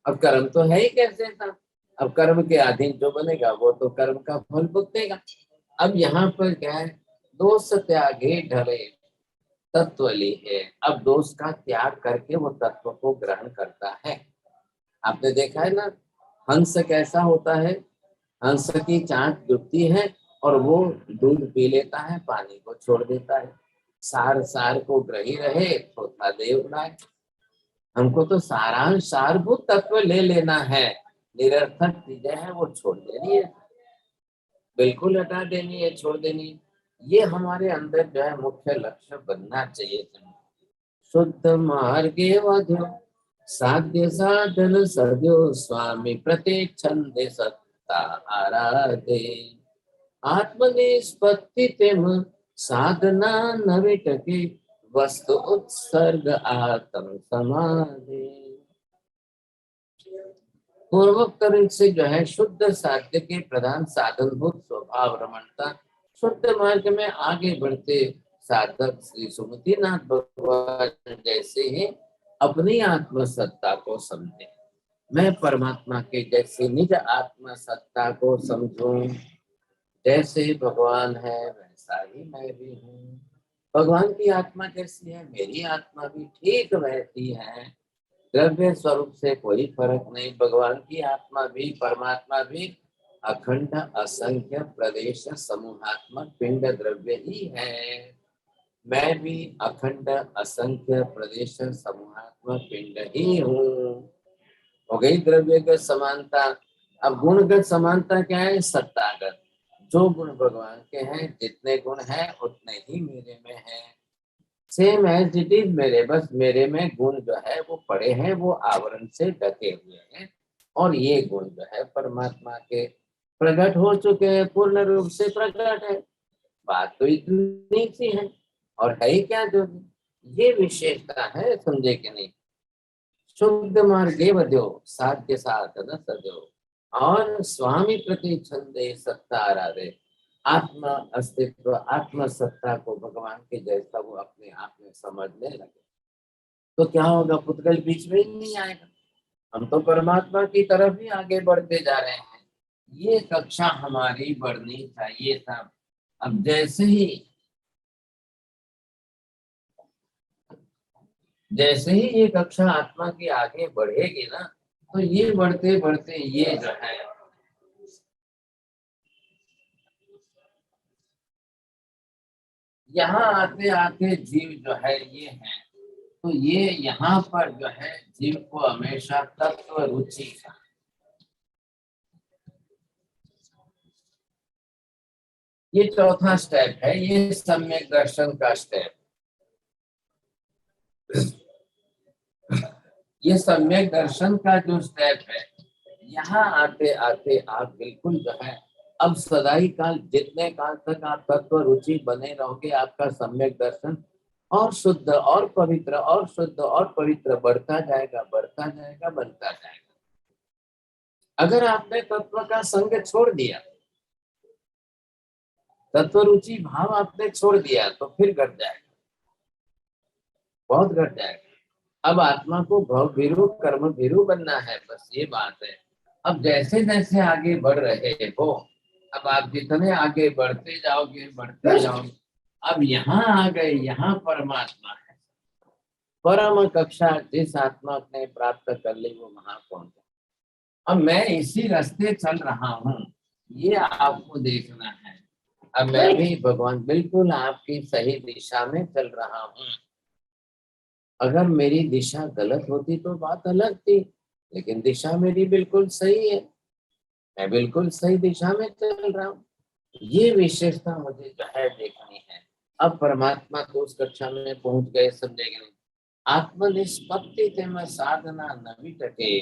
अब कर्म तो है ही कैसे था, अब कर्म के अधीन जो बनेगा वो तो कर्म का फल भुगतेगा। अब यहाँ पर क्या है, दोष त्यागे ढले तत्व ली है, अब दोष का त्याग करके वो तत्व को ग्रहण करता है। आपने देखा है ना, हंस कैसा होता है, हंस की चांट डूबती है और वो दूध पी लेता है, पानी को छोड़ देता है, सार सार को ग्रही रहे थोथा दे उड़ाए। हमको तो सारांश सारभूत तत्व ले लेना है, निरर्थक चीजें हैं वो छोड़ देनी है, बिल्कुल हटा देनी है, छोड़ देनी है। ये हमारे अंदर जो है मुख्य लक्ष्य बनना चाहिए। शुद्ध मार्गे वध्यो साध्य साधन सद्यो स्वामी प्रतिच्छन्दे सत्ता आराधे आत्मनिष्पत्ति तेम साधना न विटके वस्तु उत्सर्ग आत्म समाधि। पूर्वोक्त से जो है शुद्ध साध्य के प्रधान साधनभूत स्वभाव रमणता, शुद्ध मार्ग में आगे बढ़ते साधक श्री सुमतिनाथ भगवान जैसे ही अपनी आत्म सत्ता को समझे, मैं परमात्मा के जैसे निज आत्म सत्ता को समझूं, जैसे भगवान है वैसा ही मैं भी हूँ, भगवान की आत्मा जैसी है मेरी आत्मा भी ठीक वैसी है, द्रव्य स्वरूप से कोई फर्क नहीं, भगवान की आत्मा भी परमात्मा भी अखंड असंख्य प्रदेश समूहात्मक पिंड द्रव्य ही है। मैं भी अखंड असंख्य प्रदेश समूहात्मक पिंड ही हूँ। हो गई द्रव्यगत समानता। अब गुणगत समानता क्या है? सत्तागत। जो गुण भगवान के हैं, जितने गुण हैं उतने ही मेरे में हैं। सेम एज इट इज मेरे, बस मेरे में गुण जो है वो पड़े हैं, वो आवरण से ढके हुए हैं। और ये गुण जो है परमात्मा के प्रकट हो चुके हैं, पूर्ण रूप से प्रकट है। बात तो इतनी सी है। और है ही क्या जो ये विशेषता है, समझे कि नहीं? शुद्ध मार्गे वध्यो साध्य साधन सजो और स्वामी प्रति छंदे सत्ता आराधे। आत्मा अस्तित्व, आत्म सत्ता को भगवान के जैसा वो अपने आप में समझने लगे तो क्या होगा? पुद्गल बीच में ही नहीं आएगा। हम तो परमात्मा की तरफ ही आगे बढ़ते जा रहे हैं। ये कक्षा हमारी बढ़नी चाहिए था। अब जैसे ही ये कक्षा आत्मा की आगे बढ़ेगी ना, तो ये बढ़ते बढ़ते ये जो है यहाँ आते आते जीव जो है ये है, तो ये यहाँ पर जो है जीव को हमेशा तत्व रुचि का, ये चौथा स्टेप है, ये सम्यक दर्शन का स्टेप। ये सम्यक दर्शन का जो स्टेप है, यहाँ आते आते आप बिल्कुल जो है अब सदाई काल, जितने काल तक आप तत्व रुचि बने रहोगे, आपका सम्यक दर्शन और शुद्ध और पवित्र और शुद्ध और पवित्र बढ़ता जाएगा, बढ़ता जाएगा, बनता जाएगा। अगर आपने तत्व का संग छोड़ दिया, तत्व रुचि भाव आपने छोड़ दिया, तो फिर घट जाएगा, बहुत घट जाएगा। अब आत्मा को भव भीरु कर्म भीरु बनना है, बस ये बात है। अब जैसे जैसे आगे बढ़ रहे हो, अब आप जितने आगे बढ़ते जाओगे बढ़ते जाओगे, अब यहाँ आ गए, यहाँ परमात्मा है। परम कक्षा जिस आत्मा ने प्राप्त कर ली वो वहां पहुंचा। अब मैं इसी रास्ते चल रहा हूँ, ये आपको देखना है। अब मैं भी भगवान बिल्कुल आपकी सही दिशा में चल रहा हूँ। अगर मेरी दिशा गलत होती तो बात अलग थी, लेकिन दिशा मेरी बिल्कुल सही है, मैं बिल्कुल सही दिशा में चल रहा हूँ। ये विशेषता मुझे जो है देखनी है। अब परमात्मा को उस कक्षा में पहुंच गए, समझेंगे नहीं? आत्मनिष्पत्ति तेम साधना नवी टके।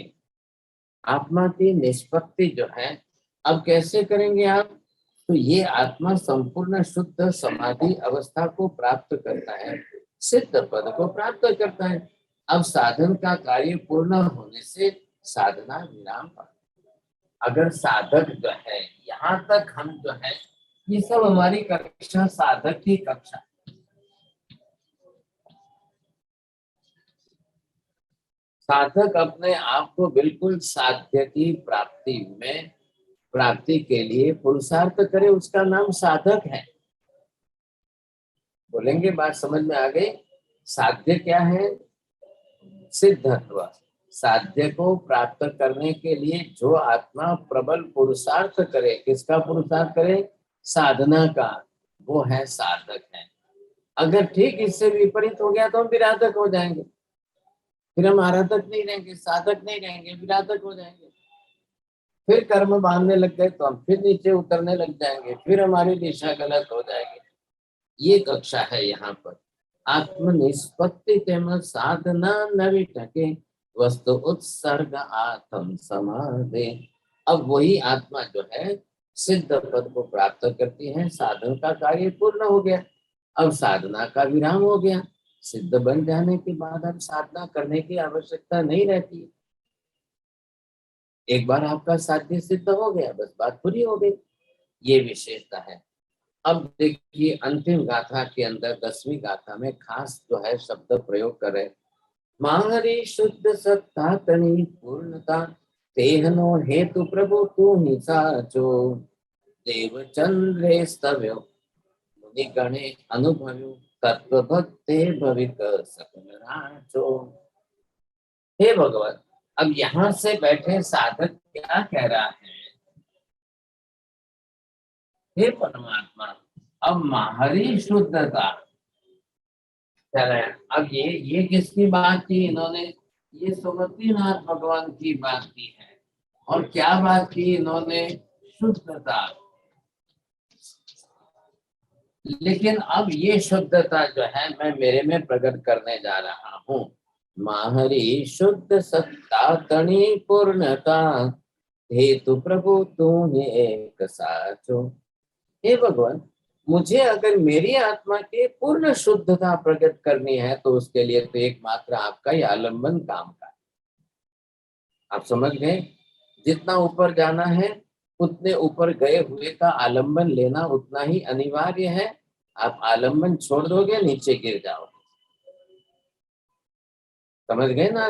आत्मा की निष्पत्ति जो है, अब कैसे करेंगे आप? तो ये आत्मा संपूर्ण शुद्ध समाधि अवस्था को प्राप्त करता है, सिद्ध पद को प्राप्त करता है। अब साधन का कार्य पूर्ण होने से साधना विराम पाता। अगर साधक जो है, यहाँ तक हम जो है, ये सब हमारी कक्षा साधक की कक्षा। साधक अपने आप को बिल्कुल साध्य की प्राप्ति के लिए पुरुषार्थ करे, उसका नाम साधक है। बोलेंगे, बात समझ में आ गई? साध्य क्या है? सिद्धत्व। साध्य को प्राप्त करने के लिए जो आत्मा प्रबल पुरुषार्थ करे, किसका पुरुषार्थ करे? साधना का, वो है साधक है। अगर ठीक इससे विपरीत हो गया तो हम विराधक हो जाएंगे, फिर हम आराधक नहीं रहेंगे, साधक नहीं रहेंगे, विराधक हो जाएंगे। फिर कर्म बांधने लग गए तो हम फिर नीचे उतरने लग जाएंगे, फिर हमारी दिशा गलत हो जाएगी। ये कक्षा है यहाँ पर। आत्मनिष्पत्ति तेम साधना नवी टके वस्तु उत्सर्ग आत्म समाधे। अब वही आत्मा जो है सिद्ध पद को प्राप्त करती है, साधन का कार्य पूर्ण हो गया, अब साधना का विराम हो गया। सिद्ध बन जाने के बाद अब साधना करने की आवश्यकता नहीं रहती। एक बार आपका साध्य सिद्ध हो गया, बस बात पूरी हो गई। ये विशेषता है। अब देखिए अंतिम गाथा के अंदर 10वीं गाथा में खास जो है शब्द प्रयोग करे, माहरी शुद्ध सत्ता तनी पूर्णता तेहनो हेतु प्रभु तू ही साचो देव चंद्रे स्तव्यो मुनि गणे अनुभव्यो तत्व भक्ते भविक सकल राचो। हे भगवान, अब यहाँ से बैठे साधक क्या कह रहा है? हे परमात्मा, अब माहरी शुद्धता, चले। अब ये किसकी बात की इन्होंने? ये सुमतिनाथ भगवान की बात की है। और क्या बात की इन्होंने? शुद्धता। लेकिन अब ये शुद्धता जो है मैं मेरे में प्रकट करने जा रहा हूँ। माहरी शुद्ध सत्ता तणी पूर्णता, हेतु प्रभु तू ही एक साचो। हे भगवान, मुझे अगर मेरी आत्मा की पूर्ण शुद्धता प्रकट करनी है तो उसके लिए तो एकमात्र आपका ही आलम्बन काम का है। आप समझ गए? जितना ऊपर जाना है उतने ऊपर गए हुए का आलम्बन लेना उतना ही अनिवार्य है। आप आलम्बन छोड़ दोगे नीचे गिर जाओगे। समझ गए ना?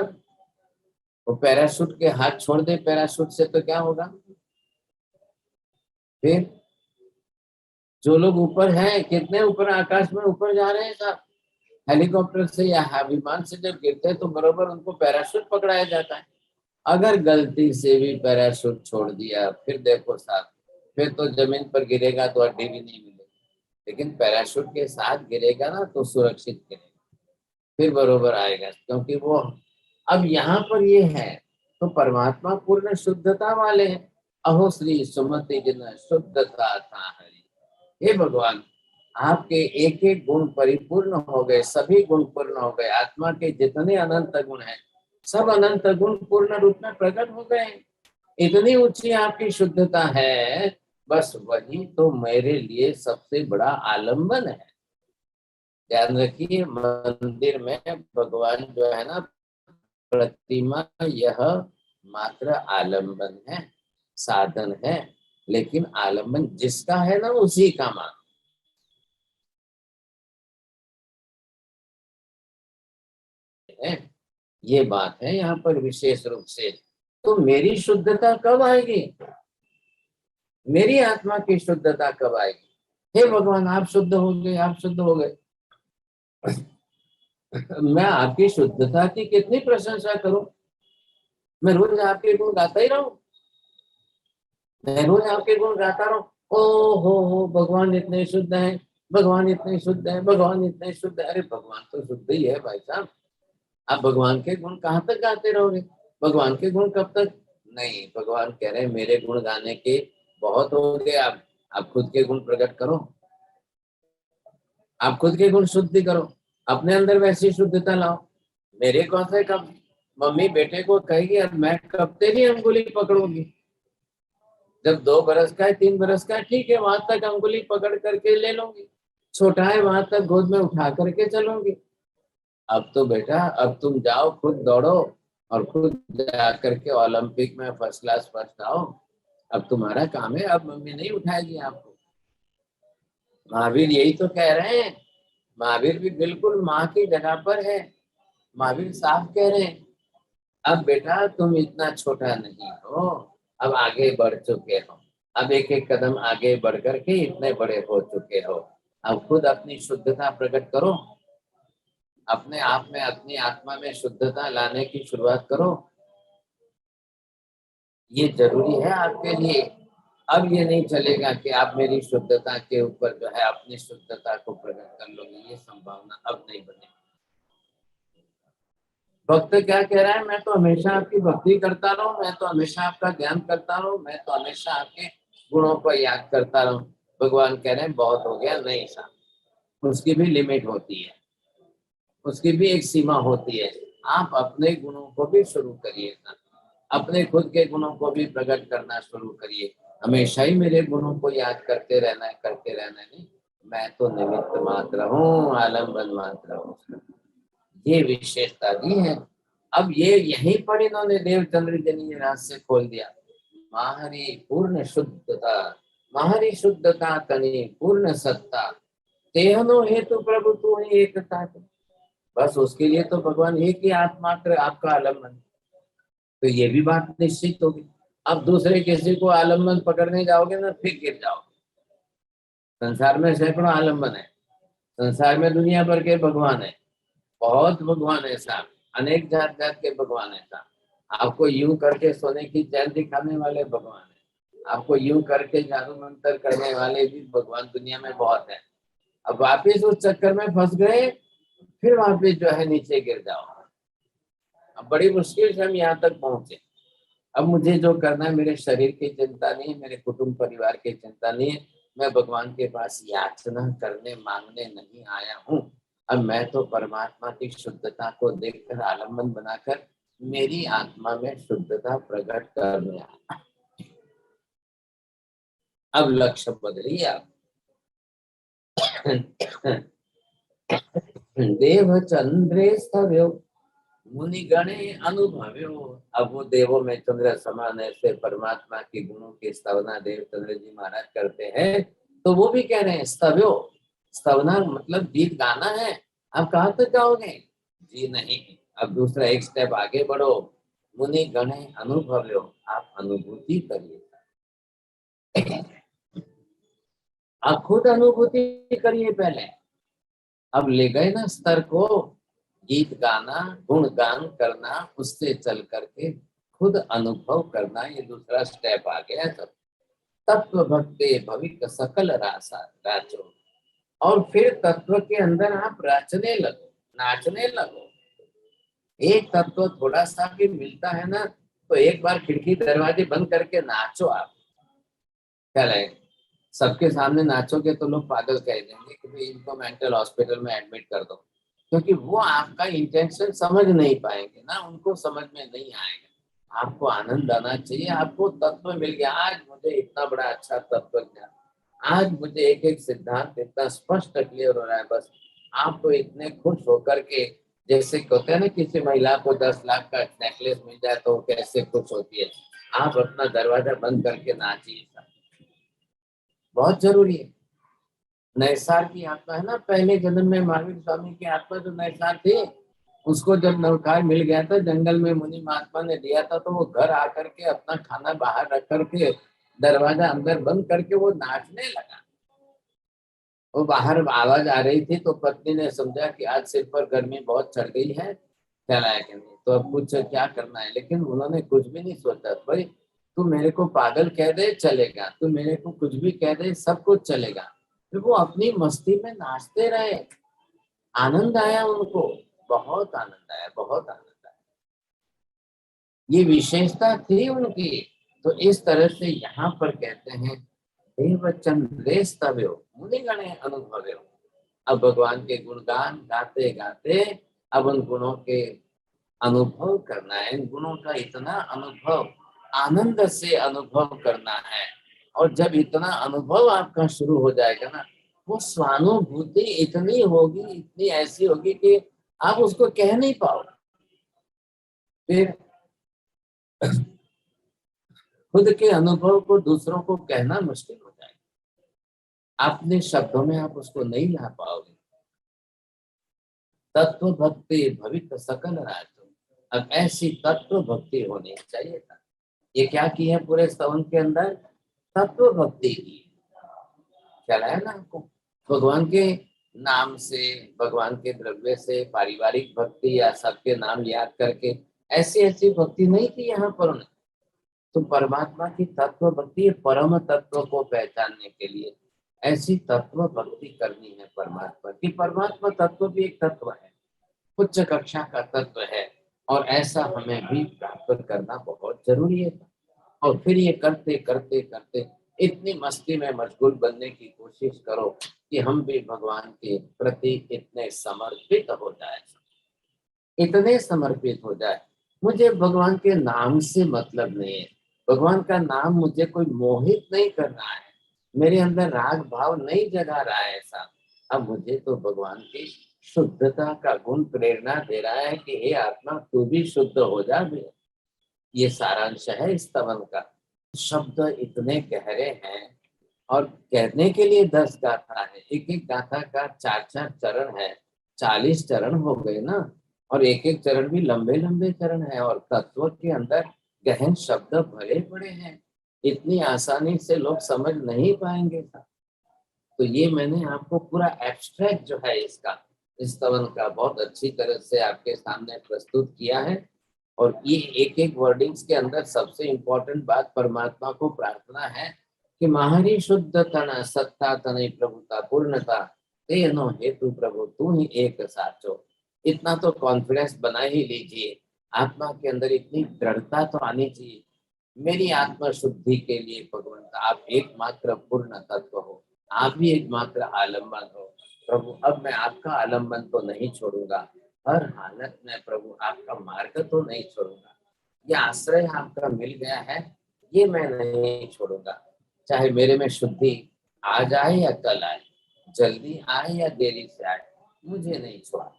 वो पैराशूट के हाथ छोड़ दे पैराशूट से तो क्या होगा? फिर जो लोग ऊपर हैं, कितने ऊपर आकाश में ऊपर जा रहे हैं साहब, हेलीकॉप्टर से या विमान से जब गिरते हैं तो बरोबर उनको पैराशूट पकड़ाया जाता है। अगर गलती से भी पैराशूट छोड़ दिया फिर देखो साहब, फिर तो जमीन पर गिरेगा तो हड्डी भी नहीं मिलेगी। लेकिन पैराशूट के साथ गिरेगा ना तो सुरक्षित गिरेगा, फिर बरोबर आएगा। क्योंकि वो अब यहाँ पर ये है तो परमात्मा पूर्ण शुद्धता वाले हैं। अहो श्री सुमति जिन शुद्धता था हरि। हे भगवान, आपके एक एक गुण परिपूर्ण हो गए, सभी गुण पूर्ण हो गए। आत्मा के जितने अनंत गुण हैं सब अनंत गुण पूर्ण रूप में प्रकट हो गए। इतनी ऊंची आपकी शुद्धता है, बस वही तो मेरे लिए सबसे बड़ा आलम्बन है। ध्यान रखिए, मंदिर में भगवान जो है ना, प्रतिमा यह मात्र आलम्बन है, साधन है। लेकिन आलम्बन जिसका है ना उसी का मान है। ये बात है यहाँ पर विशेष रूप से। तो मेरी शुद्धता कब आएगी? मेरी आत्मा की शुद्धता कब आएगी? हे भगवान, आप शुद्ध हो गए, आप शुद्ध हो गए। मैं आपकी शुद्धता की कितनी प्रशंसा करूं? मैं रोज आपके गुण गाता ही रहूं, मैं रोज आपके गुण गाता रहूं। ओ हो, भगवान इतने शुद्ध हैं, भगवान इतने शुद्ध हैं, भगवान इतने शुद्ध है। अरे भगवान तो शुद्ध ही है भाई साहब। आप भगवान के गुण कहाँ तक गाते रहोगे? भगवान के गुण कब तक? नहीं, भगवान कह रहे हैं मेरे गुण गाने के बहुत हो गए। आप खुद के गुण प्रकट करो, आप खुद के गुण शुद्धि करो, अपने अंदर वैसी शुद्धता लाओ। मेरे कौन से कब मम्मी बेटे को कहेगी अब मैं कब तेरी अंगुली पकड़ूंगी? जब 2 बरस का है, 3 बरस का है, ठीक है, वहां तक अंगुली पकड़ करके ले लूंगी। छोटा है वहां तक गोद में उठा करके चलूंगी। अब तो बेटा, अब तुम जाओ, खुद दौड़ो और खुद जा करके ओलंपिक में फर्स्ट क्लास फर्स्ट आओ। अब तुम्हारा काम है, अब मम्मी नहीं उठाएगी आपको। महावीर यही तो कह रहे हैं। महावीर भी बिल्कुल माँ की जगह पर है। महावीर साफ कह रहे हैं, अब बेटा तुम इतना छोटा नहीं हो, अब आगे बढ़ चुके हो। अब एक एक कदम आगे बढ़ करके इतने बड़े हो चुके हो। अब खुद अपनी शुद्धता प्रकट करो, अपने आप में, अपनी आत्मा में शुद्धता लाने की शुरुआत करो। ये जरूरी है आपके लिए। अब ये नहीं चलेगा कि आप मेरी शुद्धता के ऊपर जो है अपनी शुद्धता को प्रकट कर लोगे, ये संभावना अब नहीं बनेगी। भक्त क्या कह रहा है? मैं तो हमेशा आपकी भक्ति करता रहूं, मैं तो हमेशा आपका ज्ञान करता रहूं, मैं तो हमेशा आपके गुणों को याद करता रहूं। भगवान कह रहे हैं बहुत हो गया। नहीं साहब, उसकी भी लिमिट होती है, उसकी भी एक सीमा होती है। आप अपने गुणों को भी शुरू करिए, अपने खुद के गुणों को भी प्रकट करना शुरू करिए। हमेशा ही मेरे गुणों को याद करते रहना है, करते रहना है। नहीं, मैं तो निमित्त मात्र हूँ, आलम्बन मात्र हूँ। ये विशेषता दी है। अब ये यहीं पर इन्होंने देवचंद्र जी ने ये रहस्य खोल दिया। माहरी पूर्ण शुद्धता, माहरी शुद्धता तनी पूर्ण सत्ता, तेहनो हेतु प्रभु तू ही एकता। बस उसके लिए तो भगवान एक ही आत्मात्र आपका आलम्बन। तो ये भी बात निश्चित होगी। अब दूसरे किसी को आलम्बन पकड़ने जाओगे ना फिर गिर जाओगे। संसार में सैकड़ों आलम्बन है, संसार में दुनिया भर के भगवान है, बहुत भगवान है साहब, अनेक जात जात के भगवान है साहब। आपको यूं करके सोने की चैन दिखाने वाले भगवान है, आपको यूं करके जादू मंत्र करने वाले भी भगवान दुनिया में बहुत है। अब वापिस उस चक्कर में फंस गए फिर वहां पे जो है नीचे गिर जाओ। अब बड़ी मुश्किल से हम यहाँ तक पहुंचे। अब मुझे जो करना है, मेरे शरीर की चिंता नहीं है, मेरे कुटुंब परिवार की चिंता नहीं है। मैं भगवान के पास याचना करने मांगने नहीं आया हूँ। अब मैं तो परमात्मा की शुद्धता को देखकर आलम्बन बनाकर मेरी आत्मा में शुद्धता प्रकट करने आया। अब लक्ष्य बदलिए आप। देव चंद्रे स्थव्यो मुनि गणे अनुभव्यो। अब वो देवों में चंद्र समान ऐसे परमात्मा के गुणों की स्तवना देव चंद्र जी महाराज करते हैं, तो वो भी कह रहे हैं स्तव्यो। स्तवना मतलब गीत गाना है। आप कहाँ तक जाओगे? जी नहीं, अब दूसरा एक स्टेप आगे बढ़ो। मुनि गणे अनुभव्यो, आप अनुभूति करिए। आप खुद अनुभूति करिए पहले। अब ले गए ना स्तर को, गीत गाना, गुणगान करना, उससे चल करके खुद अनुभव करना, ये दूसरा स्टेप आ गया। सब तत्व भक्ति भविक सकल रासा राचो। और फिर तत्व के अंदर आप राचने लगो, नाचने लगो। एक तत्व थोड़ा सा भी मिलता है ना, तो एक बार खिड़की दरवाजे बंद करके नाचो आप। क्या लगे? सबके सामने नाचोगे तो लोग पागल कह देंगे कि भाई इनको मेंटल हॉस्पिटल में एडमिट कर दो, क्योंकि वो आपका इंटेंशन समझ नहीं पाएंगे ना, उनको समझ में नहीं आएगा। आपको आनंद आना चाहिए। आपको तत्व मिल गया। आज मुझे इतना बड़ा अच्छा तत्व ज्ञान, आज मुझे एक एक सिद्धांत इतना स्पष्ट क्लियर हो रहा है। बस आपको इतने खुश होकर के, जैसे कहते हैं ना किसी महिला को 10 लाख का नेकलेस मिल जाए तो वो कैसे खुश होती है, आप अपना दरवाजा बंद करके नाचिए। बहुत जरूरी है। नैसार की आत्मा है ना, पहले जन्म में महावीर स्वामी की आत्मा जो नैसार थी, उसको जब नौकार मिल गया था जंगल में, मुनि महात्मा ने दिया था, तो वो घर आकर के अपना खाना बाहर रख करके दरवाजा अंदर बंद करके वो नाचने लगा। वो बाहर आवाज आ रही थी तो पत्नी ने समझा कि आज सिर पर गर्मी बहुत चढ़ गई है, चलाया कि नहीं, तो अब कुछ क्या करना है। लेकिन उन्होंने कुछ भी नहीं सोचा। भाई तू मेरे को पागल कह दे चलेगा, तू मेरे को कुछ भी कह दे, सब कुछ चलेगा। फिर वो अपनी मस्ती में नाचते रहे। आनंद आया उनको, बहुत आनंद आया, बहुत आनंद आया। ये विशेषता थी उनकी। तो इस तरह से यहाँ पर कहते हैं देव चंद्रे स्तव्यो मुनि गणे अनुभव्यो। अब भगवान के गुणगान गाते गाते अब उन गुणों के अनुभव करना है। इन गुणों का इतना अनुभव, आनंद से अनुभव करना है। और जब इतना अनुभव आपका शुरू हो जाएगा ना, वो स्वानुभूति इतनी होगी, इतनी ऐसी होगी कि आप उसको कह नहीं पाओगे। फिर खुद के अनुभव को दूसरों को कहना मुश्किल हो जाएगा। अपने शब्दों में आप उसको नहीं ला पाओगे। तत्व भक्ति भविक सकल राजो। अब ऐसी तत्व भक्ति होनी चाहिए था। ये क्या की है पूरे स्तवन के अंदर? तत्व भक्ति की। चला है ना आपको? भगवान के नाम से, भगवान के द्रव्य से, पारिवारिक भक्ति या सबके नाम याद करके, ऐसी ऐसी भक्ति नहीं की यहाँ पर उन्हें। तो परमात्मा की तत्व भक्ति, परम तत्व को पहचानने के लिए ऐसी तत्व भक्ति करनी है परमात्मा की। परमात्मा तत्व भी एक तत्व है, उच्च कक्षा का तत्व है, और ऐसा हमें भी प्राप्त करना बहुत जरूरी है। और फिर ये करते करते करते इतनी मस्ती में मशगूल बनने की कोशिश करो कि हम भी भगवान के प्रति इतने समर्पित हो जाए, इतने समर्पित हो जाए। मुझे भगवान के नाम से मतलब नहीं है, भगवान का नाम मुझे कोई मोहित नहीं कर रहा है, मेरे अंदर राग भाव नहीं जगा रहा है ऐसा। अब मुझे तो भगवान की शुद्धता का गुण प्रेरणा दे रहा है कि हे आत्मा तू भी शुद्ध हो जा बे। ये सारांश है इस स्तवन का। शब्द इतने गहरे हैं, और कहने के लिए 10 गाथा है, एक एक गाथा का 4-4 चरण है, 40 चरण हो गए ना। और एक एक चरण भी लंबे लंबे चरण है, और तत्व के अंदर गहन शब्द भरे पड़े हैं, इतनी आसानी से लोग समझ नहीं पाएंगे। तो ये मैंने आपको पूरा एब्स्ट्रैक्ट जो है इसका, इस स्तवन का बहुत अच्छी तरह से आपके सामने प्रस्तुत किया है। और ये एक एक वर्डिंग्स के अंदर सबसे इम्पोर्टेंट बात परमात्मा को प्रार्थना है कि महारी शुद्ध तन सत्ता तनय प्रभुता पूर्णता ते नो हेतु प्रभु तू ही एक साचो। इतना तो कॉन्फिडेंस बना ही लीजिए, आत्मा के अंदर इतनी दृढ़ता तो आनी चाहिए, मेरी आत्मा शुद्धि के लिए भगवंत आप एकमात्र पूर्ण तत्व हो, आप ही एकमात्र आलम्बन हो प्रभु। अब मैं आपका आलम्बन तो नहीं छोड़ूंगा, हर हालत में प्रभु आपका मार्ग तो नहीं छोड़ूंगा, ये आश्रय आपका मिल गया है, ये मैं नहीं छोड़ूंगा, चाहे मेरे में शुद्धि आ जाए या कल आए, जल्दी आए या देरी से आए, मुझे नहीं छोड़ा,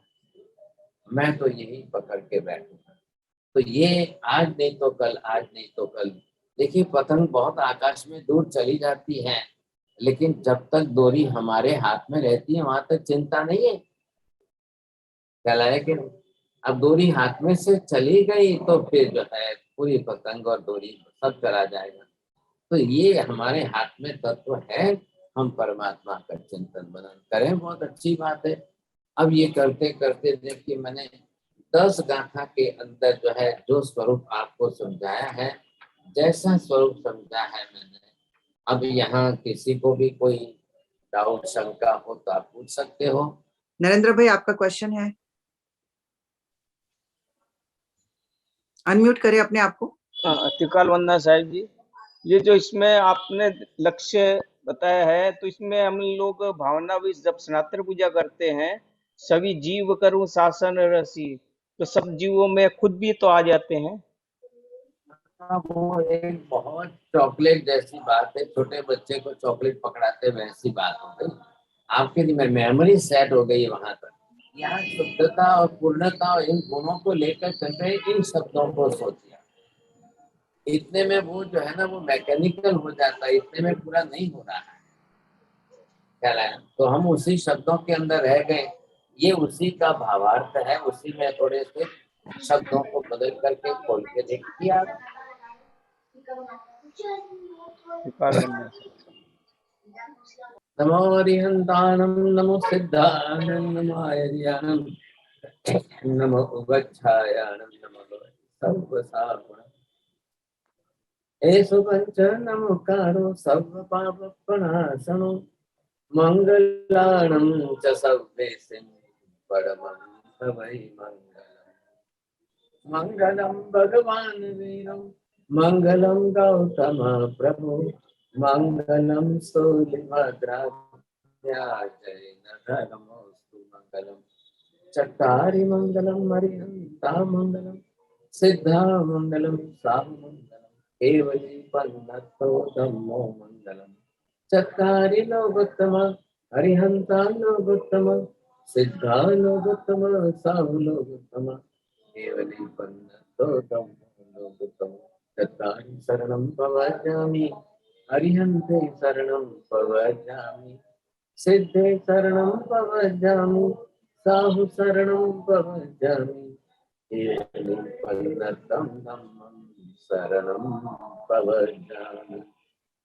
मैं तो यही पकड़ के बैठूंगा। तो ये आज नहीं तो कल, आज नहीं तो कल। देखिए पतंग बहुत आकाश में दूर चली जाती है, लेकिन जब तक डोरी हमारे हाथ में रहती है वहां तक चिंता नहीं है, ख्याल आया कि नहीं? अब डोरी हाथ में से चली गई तो फिर जो है पूरी पतंग और डोरी सब चला जाएगा। तो ये हमारे हाथ में तत्व है, हम परमात्मा का चिंतन मनन करें, बहुत अच्छी बात है। अब ये करते करते देखिए मैंने 10 गाथा के अंदर जो है जो स्वरूप आपको समझाया है, जैसा स्वरूप समझा है मैंने, अब यहाँ किसी को भी कोई डाउट शंका हो तो आप पूछ सकते हो। नरेंद्र भाई आपका क्वेश्चन है, अनम्यूट करें अपने आप को। त्रिकाल वंदना साहिब जी, ये जो इसमें आपने लक्ष्य बताया है, तो इसमें हम लोग भावना भी जब सनातन पूजा करते हैं, सभी जीव करूं शासन रसी, तो सब जीवों में खुद भी तो आ जाते हैं। हाँ, वो एक बहुत चॉकलेट जैसी बात है, छोटे बच्चे को चॉकलेट पकड़ाते वैसी बात हो गई, आपकी मेमोरी सेट हो गई वहां तक। यहाँ शुद्धता और पूर्णता और इन गुणों को लेकर चल रहे इन शब्दों को सोचिए, इतने में वो जो है ना वो मैकेनिकल हो जाता है, इतने में पूरा नहीं हो रहा है, ख्याल आया? तो हम उसी शब्दों के अंदर रह गए, ये उसी का भावार्थ है, उसी में थोड़े से शब्दों को बदल करके खोल के देखिए आप। त्रिकाल वंदना नमो अरिहंताणं नमो सिद्धाणं नमो आयर्याणं नमो उगच्छायाणं नमो सर्वसागुणं एषु पंच नमोकारो सर्वपापप्रणाशनो मंगलाणं च सर्वेसिं परमं तवै मंगलम्। मंगलम भगवान वीरम मंगलम गौतम प्रभु मंगलम सूर्यभद्राजयनधर्मोस्तु मंगलम चट्टारि मंगलम हरिहंता मंगलम सिद्धा मंगलम साहु मंगलम केवली पन्नतो धम्मो मंगलम चट्टारि लोकोत्तम हरिहंता लोकोत्तम सिद्धा लोकोत्तम साहु लोकोत्तम केवली पन्नतो धम्मो लोकोत्तम चत्तारि शरणं प्रवज्जामि हरिहन्ते शरणं प्रवज्जामि सिद्धे शरणं प्रवज्जामि साहु शरणं प्रवज्जामि केवली पन्नतं धम्मं शरणं प्रवज्जामि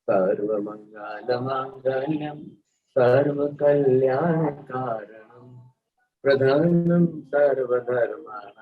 सर्वमङ्गलमाङ्गल्यं सर्वकल्याणकारणं प्रधानं सर्वधर्माणां